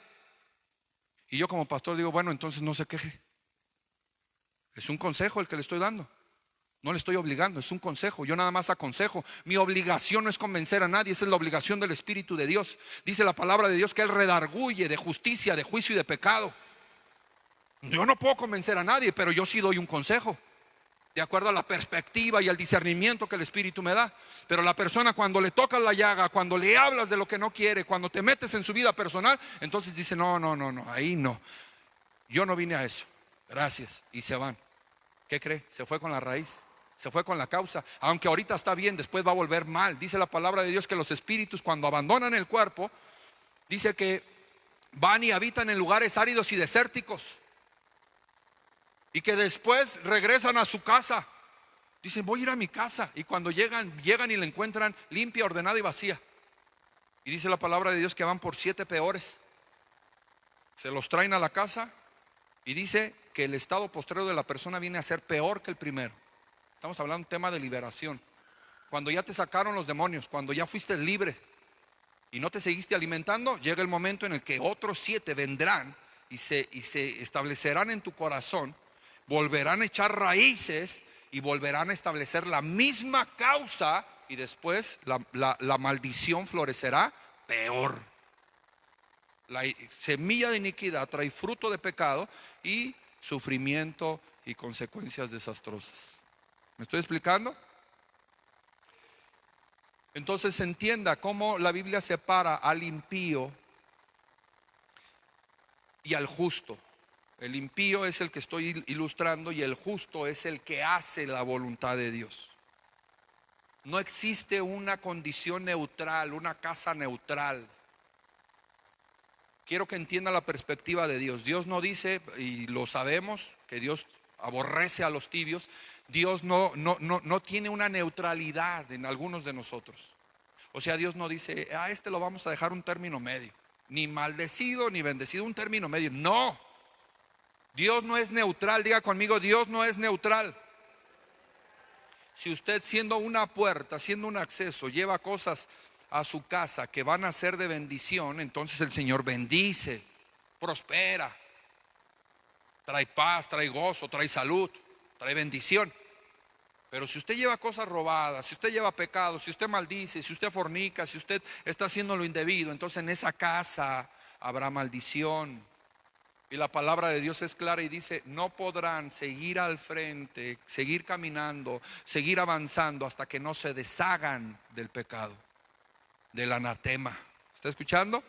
Y yo como pastor digo: bueno, entonces no se queje, es un consejo el que le estoy dando. No le estoy obligando, es un consejo. Yo nada más aconsejo. Mi obligación no es convencer a nadie, esa es la obligación del Espíritu de Dios. Dice la palabra de Dios que Él redarguye de justicia, de juicio y de pecado. Yo no puedo convencer a nadie, pero yo sí doy un consejo, de acuerdo a la perspectiva y al discernimiento que el Espíritu me da. Pero la persona, cuando le tocas la llaga, cuando le hablas de lo que no quiere, cuando te metes en su vida personal, entonces dice: no, ahí no. Yo no vine a eso, gracias. Y se van. ¿Qué cree? Se fue con la raíz, se fue con la causa. Aunque ahorita está bien, después va a volver mal. Dice la palabra de Dios que los espíritus, cuando abandonan el cuerpo, dice que van y habitan en lugares áridos y desérticos, y que después regresan a su casa. Dicen: voy a ir a mi casa. Y cuando llegan y la encuentran limpia, ordenada y vacía. Y dice la palabra de Dios que van por 7 peores. Se los traen a la casa, y dice que el estado postrero de la persona viene a ser peor que el primero. Estamos hablando de un tema de liberación. Cuando ya te sacaron los demonios, cuando ya fuiste libre y no te seguiste alimentando, llega el momento en el que otros 7 vendrán y se establecerán en tu corazón, volverán a echar raíces y volverán a establecer la misma causa, y después la maldición florecerá peor. La semilla de iniquidad trae fruto de pecado y sufrimiento y consecuencias desastrosas. ¿Me estoy explicando? Entonces entienda cómo la Biblia separa al impío y al justo. El impío es el que estoy ilustrando, y el justo es el que hace la voluntad de Dios. No existe una condición neutral, una casa neutral. Quiero que entienda la perspectiva de Dios. Dios no dice, y lo sabemos, que Dios aborrece a los tibios. Dios no tiene una neutralidad en algunos de nosotros. O sea, Dios no dice: a este lo vamos a dejar un término medio, ni maldecido ni bendecido, un término medio. No, Dios no es neutral. Diga conmigo: Dios no es neutral. Si usted, siendo una puerta, siendo un acceso, lleva cosas a su casa que van a ser de bendición, entonces el Señor bendice, prospera, trae paz, trae gozo, trae salud, trae bendición. Pero si usted lleva cosas robadas, si usted lleva pecados, si usted maldice, si usted fornica, si usted está haciendo lo indebido, entonces en esa casa habrá maldición. Y la palabra de Dios es clara y dice: no podrán seguir al frente, seguir caminando, seguir avanzando hasta que no se deshagan del pecado, del anatema. ¿Está escuchando?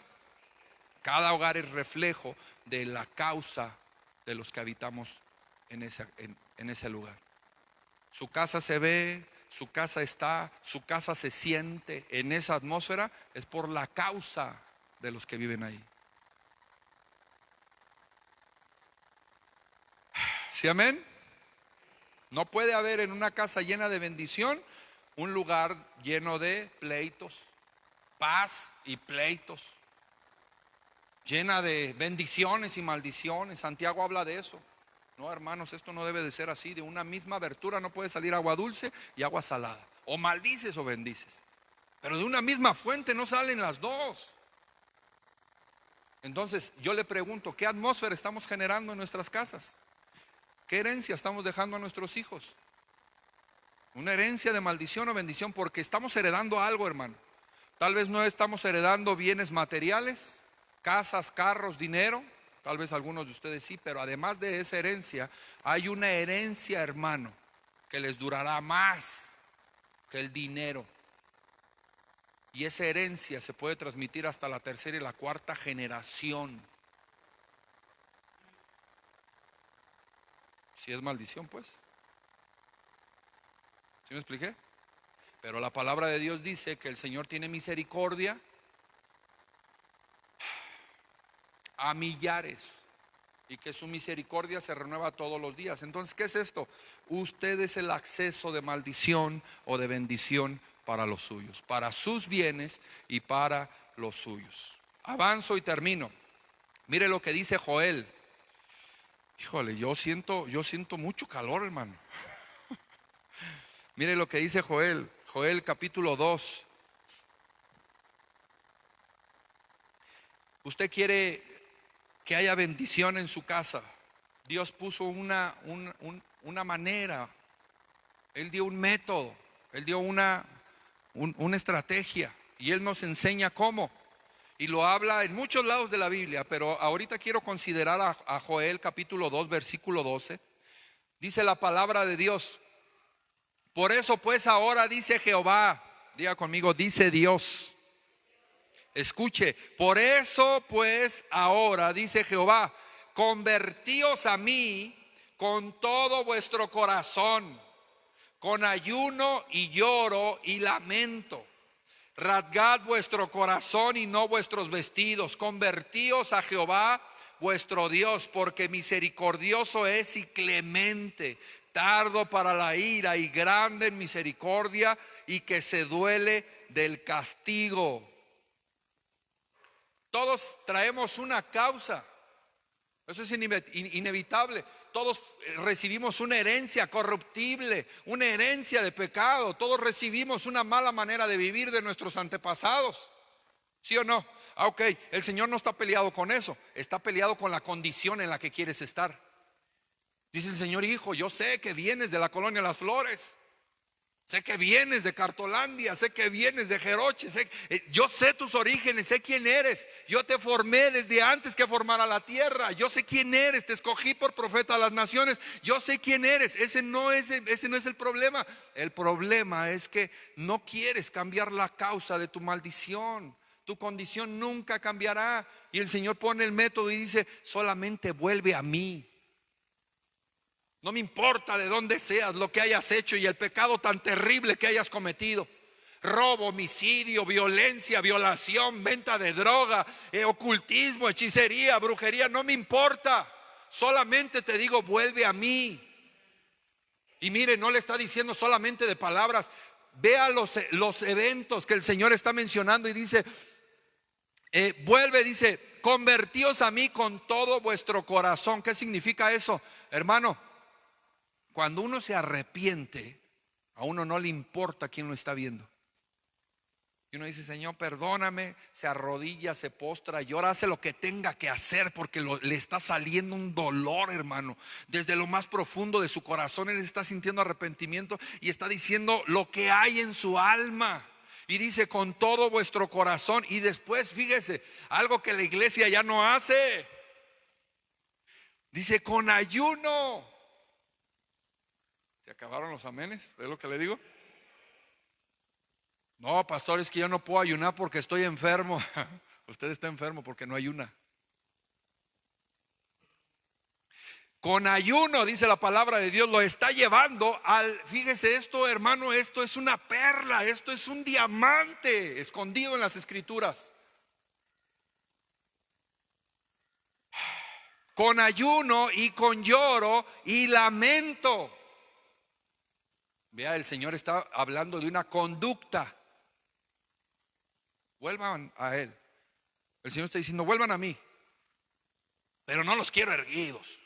Cada hogar es reflejo de la causa de los que habitamos en ese lugar. Su casa se ve, su casa está, su casa se siente en esa atmósfera, es por la causa de los que viven ahí. ¿Sí, amén? No puede haber en una casa llena de bendición un lugar lleno de pleitos, paz y pleitos, llena de bendiciones y maldiciones. Santiago habla de eso. No, hermanos, esto no debe de ser así. De una misma abertura no puede salir agua dulce y agua salada. O maldices o bendices. Pero de una misma fuente no salen las dos. Entonces yo le pregunto: ¿qué atmósfera estamos generando en nuestras casas? ¿Qué herencia estamos dejando a nuestros hijos? ¿Una herencia de maldición o bendición? Porque estamos heredando algo, hermano. Tal vez no estamos heredando bienes materiales, casas, carros, dinero. Tal vez algunos de ustedes sí, pero además de esa herencia, hay una herencia, hermano, que les durará más que el dinero. Y esa herencia se puede transmitir hasta la 3ª y la 4ª generación. Si es maldición, pues. ¿Sí me expliqué? Pero la palabra de Dios dice que el Señor tiene misericordia a millares, y que su misericordia se renueva todos los días. Entonces, ¿qué es esto? Usted es el acceso de maldición o de bendición para los suyos, para sus bienes y para los suyos. Avanzo y termino. Mire lo que dice Joel. Híjole, yo siento mucho calor, hermano. Mire lo que dice Joel, Joel capítulo 2. Usted quiere que haya bendición en su casa. Dios puso una manera. Él dio un método. Él dio una estrategia. Y Él nos enseña cómo. Y lo habla en muchos lados de la Biblia. Pero ahorita quiero considerar a Joel capítulo 2 versículo 12. Dice la palabra de Dios: por eso pues ahora dice Jehová. Diga conmigo, dice Dios. Escuche, por eso pues ahora dice Jehová: convertíos a mí con todo vuestro corazón, con ayuno y lloro y lamento. Rasgad vuestro corazón y no vuestros vestidos. Convertíos a Jehová vuestro Dios, porque misericordioso es y clemente, tardo para la ira y grande en misericordia, y que se duele del castigo. Todos traemos una causa. Eso es inevitable. Todos recibimos una herencia corruptible, una herencia de pecado. Todos recibimos una mala manera de vivir de nuestros antepasados. ¿Sí o no? Ok, el Señor no está peleado con eso. Está peleado con la condición en la que quieres estar. Dice el Señor: hijo, yo sé que vienes de la colonia Las Flores. Sé que vienes de Cartolandia, sé que vienes de Jeroche, yo sé tus orígenes, sé quién eres. Yo te formé desde antes que formara la tierra. Yo sé quién eres, te escogí por profeta a las naciones. Yo sé quién eres. Ese no es el problema. El problema es que no quieres cambiar la causa de tu maldición. Tu condición nunca cambiará. Y el Señor pone el método y dice: solamente vuelve a mí. No me importa de dónde seas, lo que hayas hecho y el pecado tan terrible que hayas cometido. Robo, homicidio, violencia, violación, venta de droga, ocultismo, hechicería, brujería. No me importa. Solamente te digo: vuelve a mí. Y mire, no le está diciendo solamente de palabras. Vea los eventos que el Señor está mencionando y dice: vuelve, dice: convertíos a mí con todo vuestro corazón. ¿Qué significa eso, hermano? Cuando uno se arrepiente, a uno no le importa quién lo está viendo. Y uno dice: Señor, perdóname. Se arrodilla, se postra, llora, hace lo que tenga que hacer, porque le está saliendo un dolor, hermano. Desde lo más profundo de su corazón él está sintiendo arrepentimiento y está diciendo lo que hay en su alma. Y dice: con todo vuestro corazón. Y después, fíjese, algo que la iglesia ya no hace. Dice: con ayuno. ¿Se acabaron los amenes? ¿Es lo que le digo? No, pastor, es que yo no puedo ayunar porque estoy enfermo. Usted está enfermo porque no ayuna. Con ayuno, dice la palabra de Dios, lo está llevando al... Fíjese esto, hermano, esto es una perla, esto es un diamante escondido en las escrituras. Con ayuno y con lloro y lamento. Vea, el Señor está hablando de una conducta. Vuelvan a Él. El Señor está diciendo: vuelvan a mí. Pero no los quiero erguidos,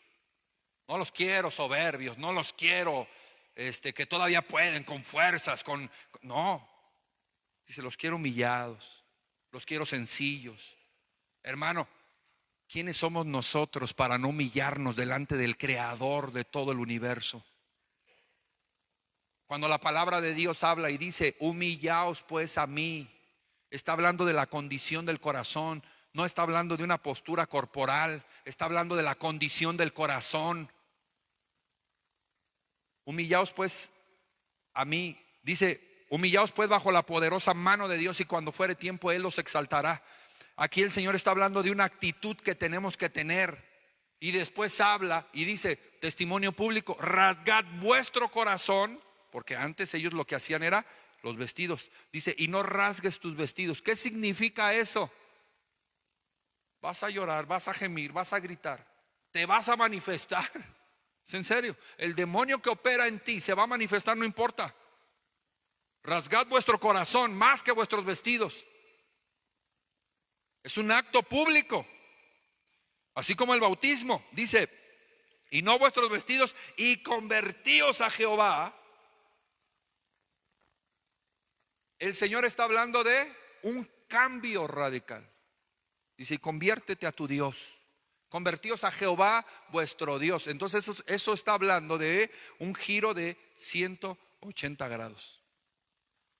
no los quiero soberbios, no los quiero que todavía pueden con fuerzas, no. Dice: los quiero humillados, los quiero sencillos. Hermano, ¿quiénes somos nosotros para no humillarnos delante del Creador de todo el universo? Cuando la palabra de Dios habla y dice: humillaos pues a mí, está hablando de la condición del corazón. No está hablando de una postura corporal, está hablando de la condición del corazón. Humillaos pues a mí, dice: humillaos pues bajo la poderosa mano de Dios, y cuando fuere tiempo Él los exaltará. Aquí el Señor está hablando de una actitud que tenemos que tener. Y después habla y dice: testimonio público, rasgad vuestro corazón. Porque antes ellos lo que hacían era los vestidos. Dice: y no rasgues tus vestidos. ¿Qué significa eso? Vas a llorar, vas a gemir, vas a gritar, te vas a manifestar. Es en serio. El demonio que opera en ti se va a manifestar, no importa. Rasgad vuestro corazón más que vuestros vestidos. Es un acto público. Así como el bautismo. Dice, y no vuestros vestidos, y convertíos a Jehová. El Señor está hablando de un cambio radical. Dice, y conviértete a tu Dios. Convertíos a Jehová vuestro Dios. Entonces eso está hablando de un giro de 180 grados.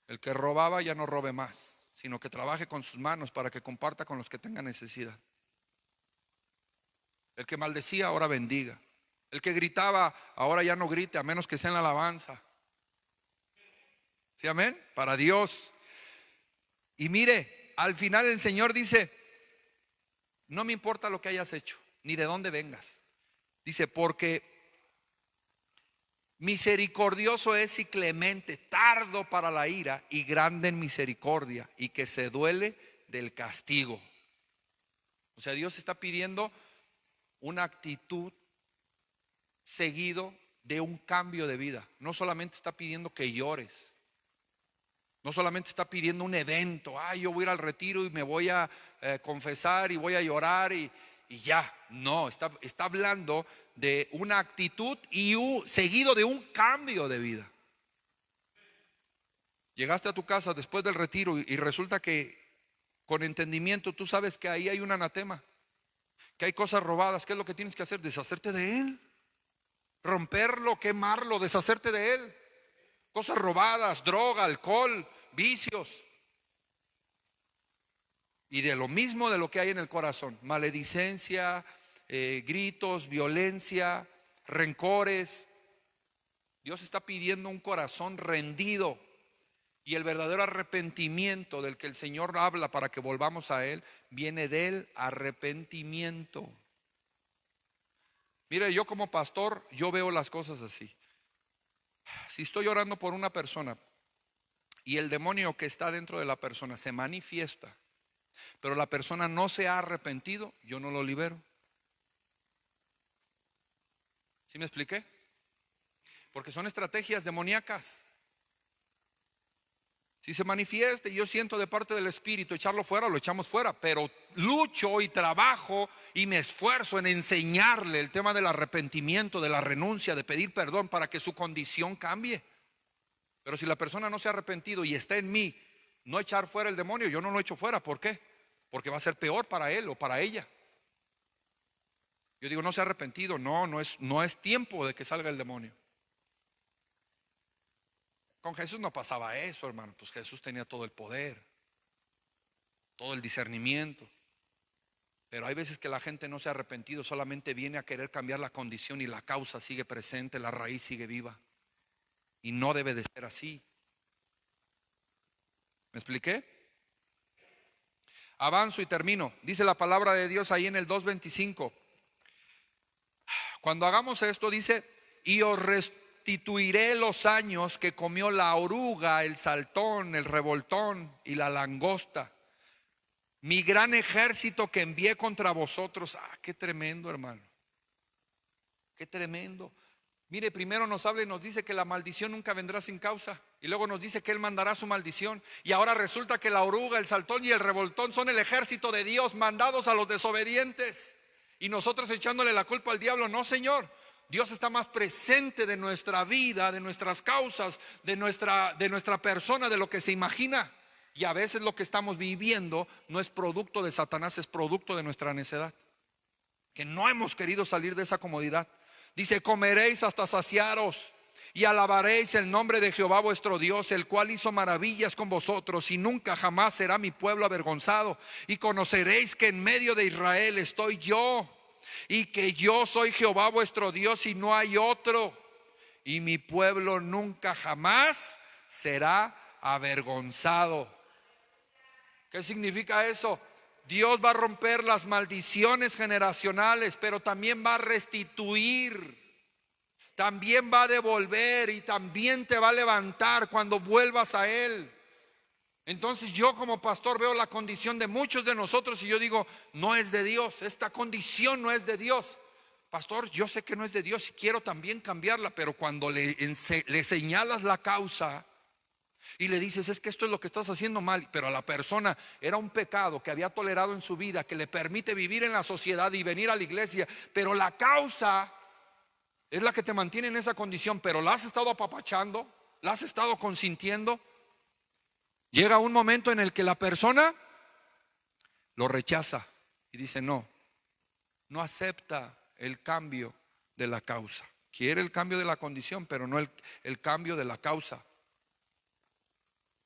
El que robaba ya no robe más, sino que trabaje con sus manos para que comparta con los que tengan necesidad. El que maldecía ahora bendiga. El que gritaba ahora ya no grite, a menos que sea en la alabanza. ¿Sí, amén? Para Dios. Y mire, al final el Señor dice, no me importa lo que hayas hecho, ni de dónde vengas. Dice, porque misericordioso es y clemente, tardo para la ira y grande en misericordia, y que se duele del castigo. O sea, Dios está pidiendo una actitud seguido de un cambio de vida. No solamente está pidiendo que llores. No solamente está pidiendo un evento. Yo voy a ir al retiro y me voy a confesar y voy a llorar y ya. No, está hablando de una actitud y seguido de un cambio de vida. Llegaste a tu casa después del retiro y resulta que con entendimiento tú sabes que ahí hay un anatema, que hay cosas robadas. ¿Qué es lo que tienes que hacer? Deshacerte de él, romperlo, quemarlo, deshacerte de él. Cosas robadas, droga, alcohol, vicios. Y de lo mismo de lo que hay en el corazón: maledicencia, gritos, violencia, rencores. Dios está pidiendo un corazón rendido. Y el verdadero arrepentimiento del que el Señor habla para que volvamos a Él viene del arrepentimiento. Mire, yo como pastor, yo veo las cosas así. Si estoy orando por una persona y el demonio que está dentro de la persona se manifiesta, pero la persona no se ha arrepentido, yo no lo libero. ¿Sí me expliqué? Porque son estrategias demoníacas. Si se manifiesta y yo siento de parte del Espíritu echarlo fuera, lo echamos fuera. Pero lucho y trabajo y me esfuerzo en enseñarle el tema del arrepentimiento, de la renuncia, de pedir perdón para que su condición cambie. Pero si la persona no se ha arrepentido y está en mí, no echar fuera el demonio, yo no lo echo fuera. ¿Por qué? Porque va a ser peor para él o para ella. Yo digo, no se ha arrepentido. No es tiempo de que salga el demonio. Con Jesús no pasaba eso, hermano. Pues Jesús tenía todo el poder, todo el discernimiento. Pero hay veces que la gente no se ha arrepentido, solamente viene a querer cambiar la condición y la causa sigue presente, la raíz sigue viva. Y no debe de ser así. ¿Me expliqué? Avanzo y termino. Dice la palabra de Dios ahí en el 2:25. Cuando hagamos esto, dice, y os restituiré los años que comió la oruga, el saltón, el revoltón y la langosta, mi gran ejército que envié contra vosotros. Qué tremendo, hermano. Qué tremendo. Mire, primero nos habla y nos dice que la maldición nunca vendrá sin causa. Y luego nos dice que Él mandará su maldición. Y ahora resulta que la oruga, el saltón y el revoltón son el ejército de Dios mandados a los desobedientes. Y nosotros echándole la culpa al diablo. No, Señor. Dios está más presente de nuestra vida, de nuestras causas, de nuestra persona, de lo que se imagina. Y a veces lo que estamos viviendo no es producto de Satanás, es producto de nuestra necedad, que no hemos querido salir de esa comodidad. Dice, comeréis hasta saciaros y alabaréis el nombre de Jehová vuestro Dios, el cual hizo maravillas con vosotros, y nunca jamás será mi pueblo avergonzado. Y conoceréis que en medio de Israel estoy yo, y que yo soy Jehová vuestro Dios y no hay otro, y mi pueblo nunca jamás será avergonzado. ¿Qué significa eso? Dios va a romper las maldiciones generacionales, pero también va a restituir, también va a devolver y también te va a levantar cuando vuelvas a Él. Entonces yo como pastor veo la condición de muchos de nosotros y yo digo, no es de Dios, esta condición no es de Dios. Pastor, yo sé que no es de Dios y quiero también cambiarla, pero cuando le señalas la causa, Y le dices, es que esto es lo que estás haciendo mal. Pero a la persona era un pecado que había tolerado en su vida, que le permite vivir en la sociedad y venir a la iglesia. Pero la causa es la que te mantiene en esa condición. Pero la has estado apapachando, la has estado consintiendo. Llega un momento en el que la persona lo rechaza y dice, no acepta el cambio de la causa. Quiere el cambio de la condición, pero no el cambio de la causa.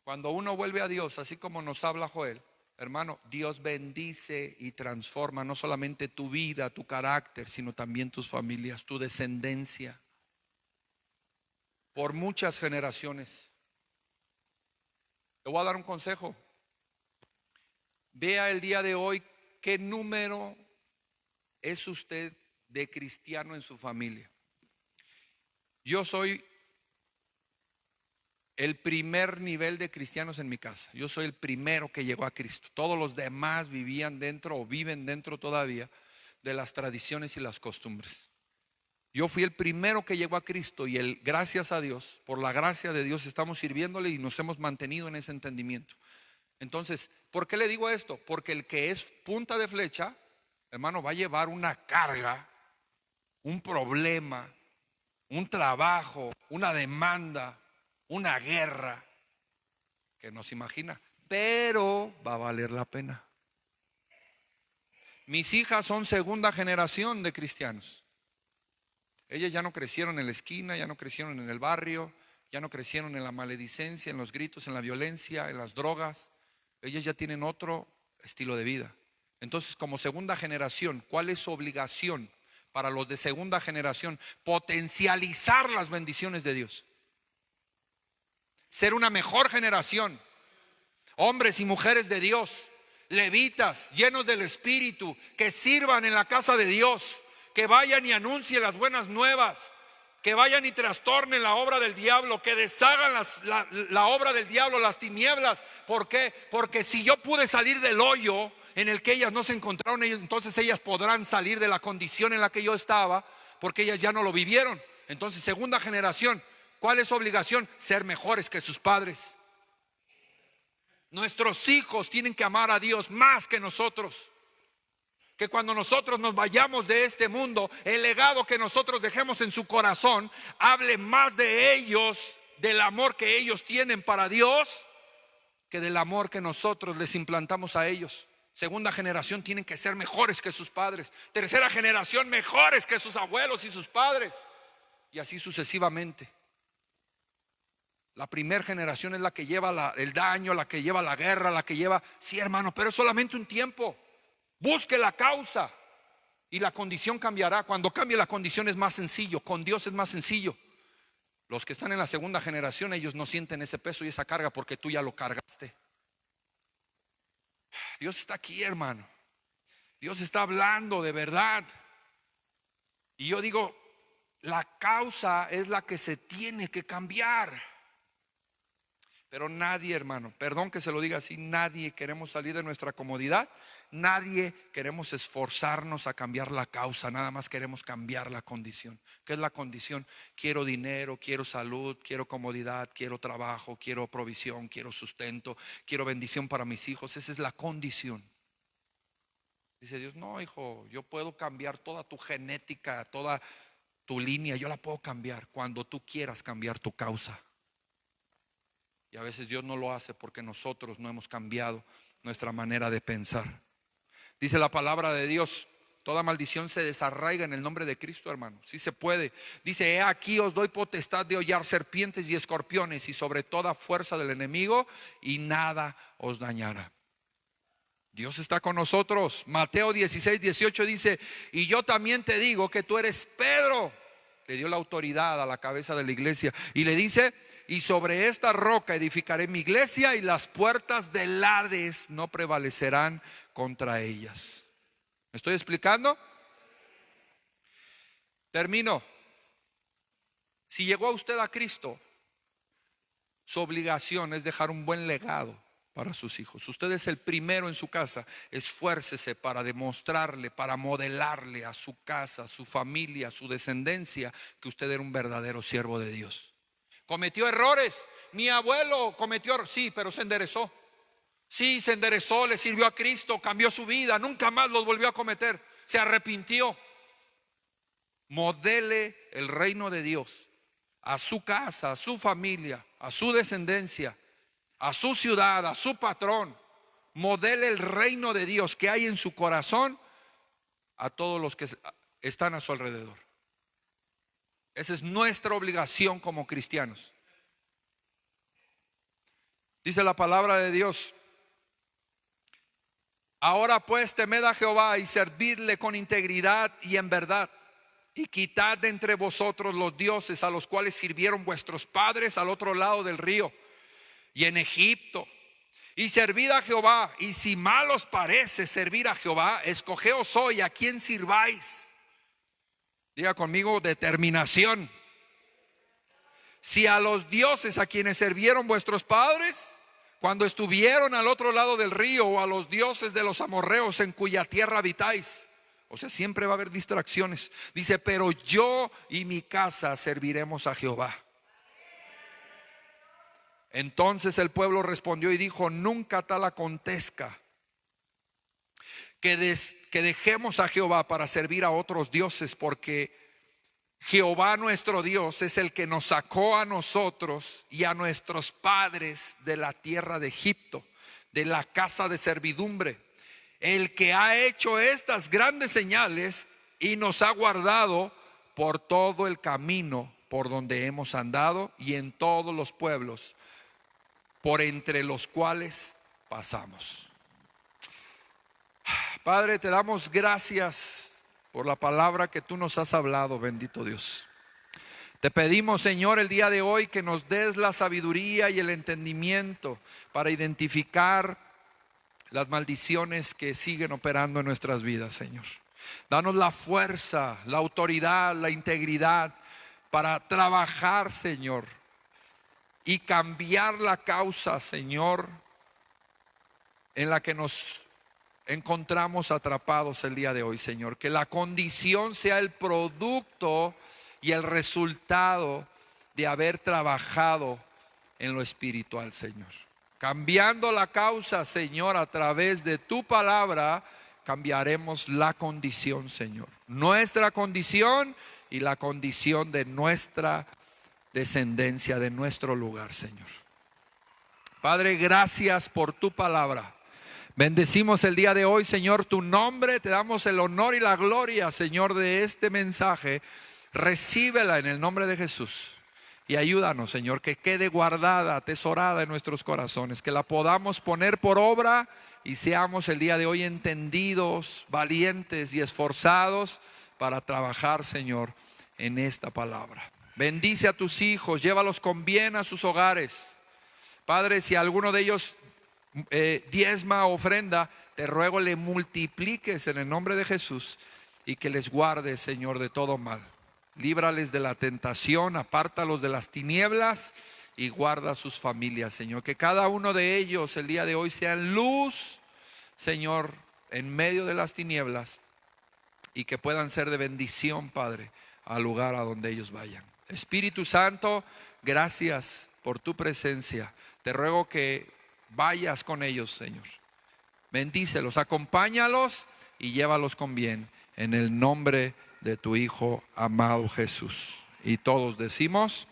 Cuando uno vuelve a Dios, así como nos habla Joel, hermano, Dios bendice y transforma no solamente tu vida, tu carácter, sino también tus familias, tu descendencia, por muchas generaciones. Le voy a dar un consejo. Vea el día de hoy qué número es usted de cristiano en su familia. Yo soy el primer nivel de cristianos en mi casa. Yo soy el primero que llegó a Cristo. Todos los demás vivían dentro o viven dentro todavía de las tradiciones y las costumbres. Yo fui el primero que llegó a Cristo y gracias a Dios, por la gracia de Dios estamos sirviéndole y nos hemos mantenido en ese entendimiento. Entonces, ¿por qué le digo esto? Porque el que es punta de flecha, hermano, va a llevar una carga, un problema, un trabajo, una demanda, una guerra que no se imagina, pero va a valer la pena. Mis hijas son segunda generación de cristianos. Ellas ya no crecieron en la esquina, ya no crecieron en el barrio, ya no crecieron en la maledicencia, en los gritos, en la violencia, en las drogas. Ellas ya tienen otro estilo de vida. Entonces, como segunda generación, ¿cuál es su obligación para los de segunda generación? Potencializar las bendiciones de Dios. Ser una mejor generación. Hombres y mujeres de Dios, levitas, llenos del Espíritu, que sirvan en la casa de Dios, que vayan y anuncien las buenas nuevas, que vayan y trastornen la obra del diablo, que deshagan la obra del diablo, las tinieblas. ¿Por qué? Porque si yo pude salir del hoyo en el que ellas no se encontraron, entonces ellas podrán salir de la condición en la que yo estaba, porque ellas ya no lo vivieron. Entonces, segunda generación, ¿cuál es su obligación? Ser mejores que sus padres. Nuestros hijos tienen que amar a Dios más que nosotros. Que cuando nosotros nos vayamos de este mundo, el legado que nosotros dejemos en su corazón hable más de ellos, del amor que ellos tienen para Dios, que del amor que nosotros les implantamos a ellos. Segunda generación tienen que ser mejores que sus padres. Tercera generación mejores que sus abuelos y sus padres. Y así sucesivamente. La primera generación es la que lleva el daño, la que lleva la guerra, la que lleva... Sí, hermano, pero es solamente un tiempo. Busque la causa y la condición cambiará. Cuando cambie la condición es más sencillo. Con Dios es más sencillo. Los que están en la segunda generación, ellos no sienten ese peso y esa carga porque tú ya lo cargaste. Dios está aquí, hermano. Dios está hablando de verdad. Y yo digo, la causa es la que se tiene que cambiar. Pero nadie, hermano, perdón que se lo diga así, nadie queremos salir de nuestra comodidad. Nadie queremos esforzarnos a cambiar la causa, nada más queremos cambiar la condición. ¿Qué es la condición? Quiero dinero, quiero salud, quiero comodidad, quiero trabajo, quiero provisión, quiero sustento, quiero bendición para mis hijos. Esa es la condición. Dice Dios, no, hijo, yo puedo cambiar toda tu genética, toda tu línea, yo la puedo cambiar cuando tú quieras cambiar tu causa. Y a veces Dios no lo hace porque nosotros no hemos cambiado nuestra manera de pensar. Dice la palabra de Dios, toda maldición se desarraiga en el nombre de Cristo, hermano. Sí se puede. Dice, he aquí os doy potestad de hollar serpientes y escorpiones y sobre toda fuerza del enemigo y nada os dañará. Dios está con nosotros. Mateo 16:18 dice, y yo también te digo que tú eres Pedro. Le dio la autoridad a la cabeza de la iglesia y le dice, y sobre esta roca edificaré mi iglesia y las puertas del Hades no prevalecerán contra ellas. ¿Me estoy explicando? Termino. Si llegó a usted a Cristo, su obligación es dejar un buen legado para sus hijos. Usted es el primero en su casa. Esfuércese para demostrarle, para modelarle a su casa, a su familia, a su descendencia, que usted era un verdadero siervo de Dios. Cometió errores, mi abuelo cometió, sí, pero se enderezó. Sí, se enderezó, le sirvió a Cristo, cambió su vida, nunca más los volvió a cometer, se arrepintió. Modele el reino de Dios a su casa, a su familia, a su descendencia, a su ciudad, a su patrón. Modele el reino de Dios que hay en su corazón a todos los que están a su alrededor. Esa es nuestra obligación como cristianos. Dice la palabra de Dios: ahora pues temed a Jehová y servidle con integridad y en verdad, y quitad de entre vosotros los dioses a los cuales sirvieron vuestros padres al otro lado del río y en Egipto, y servid a Jehová. Y si mal os parece servir a Jehová, escogeos hoy a quién sirváis. Diga conmigo: determinación. Si a los dioses a quienes sirvieron vuestros padres cuando estuvieron al otro lado del río, o a los dioses de los amorreos en cuya tierra habitáis. O sea, siempre va a haber distracciones. Dice: pero yo y mi casa serviremos a Jehová. Entonces el pueblo respondió y dijo: nunca tal acontezca que dejemos a Jehová para servir a otros dioses, porque Jehová nuestro Dios es el que nos sacó a nosotros y a nuestros padres de la tierra de Egipto, de la casa de servidumbre, el que ha hecho estas grandes señales y nos ha guardado por todo el camino por donde hemos andado y en todos los pueblos por entre los cuales pasamos. Padre, te damos gracias por la palabra que tú nos has hablado, bendito Dios. Te pedimos, Señor, el día de hoy que nos des la sabiduría y el entendimiento para identificar las maldiciones que siguen operando en nuestras vidas, Señor. Danos la fuerza, la autoridad, la integridad para trabajar, Señor, y cambiar la causa, Señor, en la que nos encontramos atrapados el día de hoy, Señor. Que la condición sea el producto y el resultado de haber trabajado en lo espiritual, Señor. Cambiando la causa, Señor, a través de tu palabra, cambiaremos la condición, Señor. Nuestra condición y la condición de nuestra descendencia, de nuestro lugar, Señor. Padre, gracias por tu palabra. Bendecimos el día de hoy, Señor, tu nombre. Te damos el honor y la gloria, Señor, de este mensaje. Recíbela en el nombre de Jesús. Y ayúdanos, Señor, que quede guardada, atesorada en nuestros corazones, que la podamos poner por obra y seamos el día de hoy entendidos, valientes y esforzados para trabajar, Señor, en esta palabra. Bendice a tus hijos, llévalos con bien a sus hogares. Padre, si alguno de ellos diezma o ofrenda, te ruego le multipliques en el nombre de Jesús y que les guardes, Señor, de todo mal. Líbrales de la tentación, apártalos de las tinieblas y guarda a sus familias, Señor. Que cada uno de ellos el día de hoy sean luz, Señor, en medio de las tinieblas, y que puedan ser de bendición, Padre, al lugar a donde ellos vayan. Espíritu Santo, gracias por tu presencia. Te ruego que vayas con ellos, Señor. Bendícelos, acompáñalos y llévalos con bien, en el nombre de tu Hijo amado Jesús. Y todos decimos: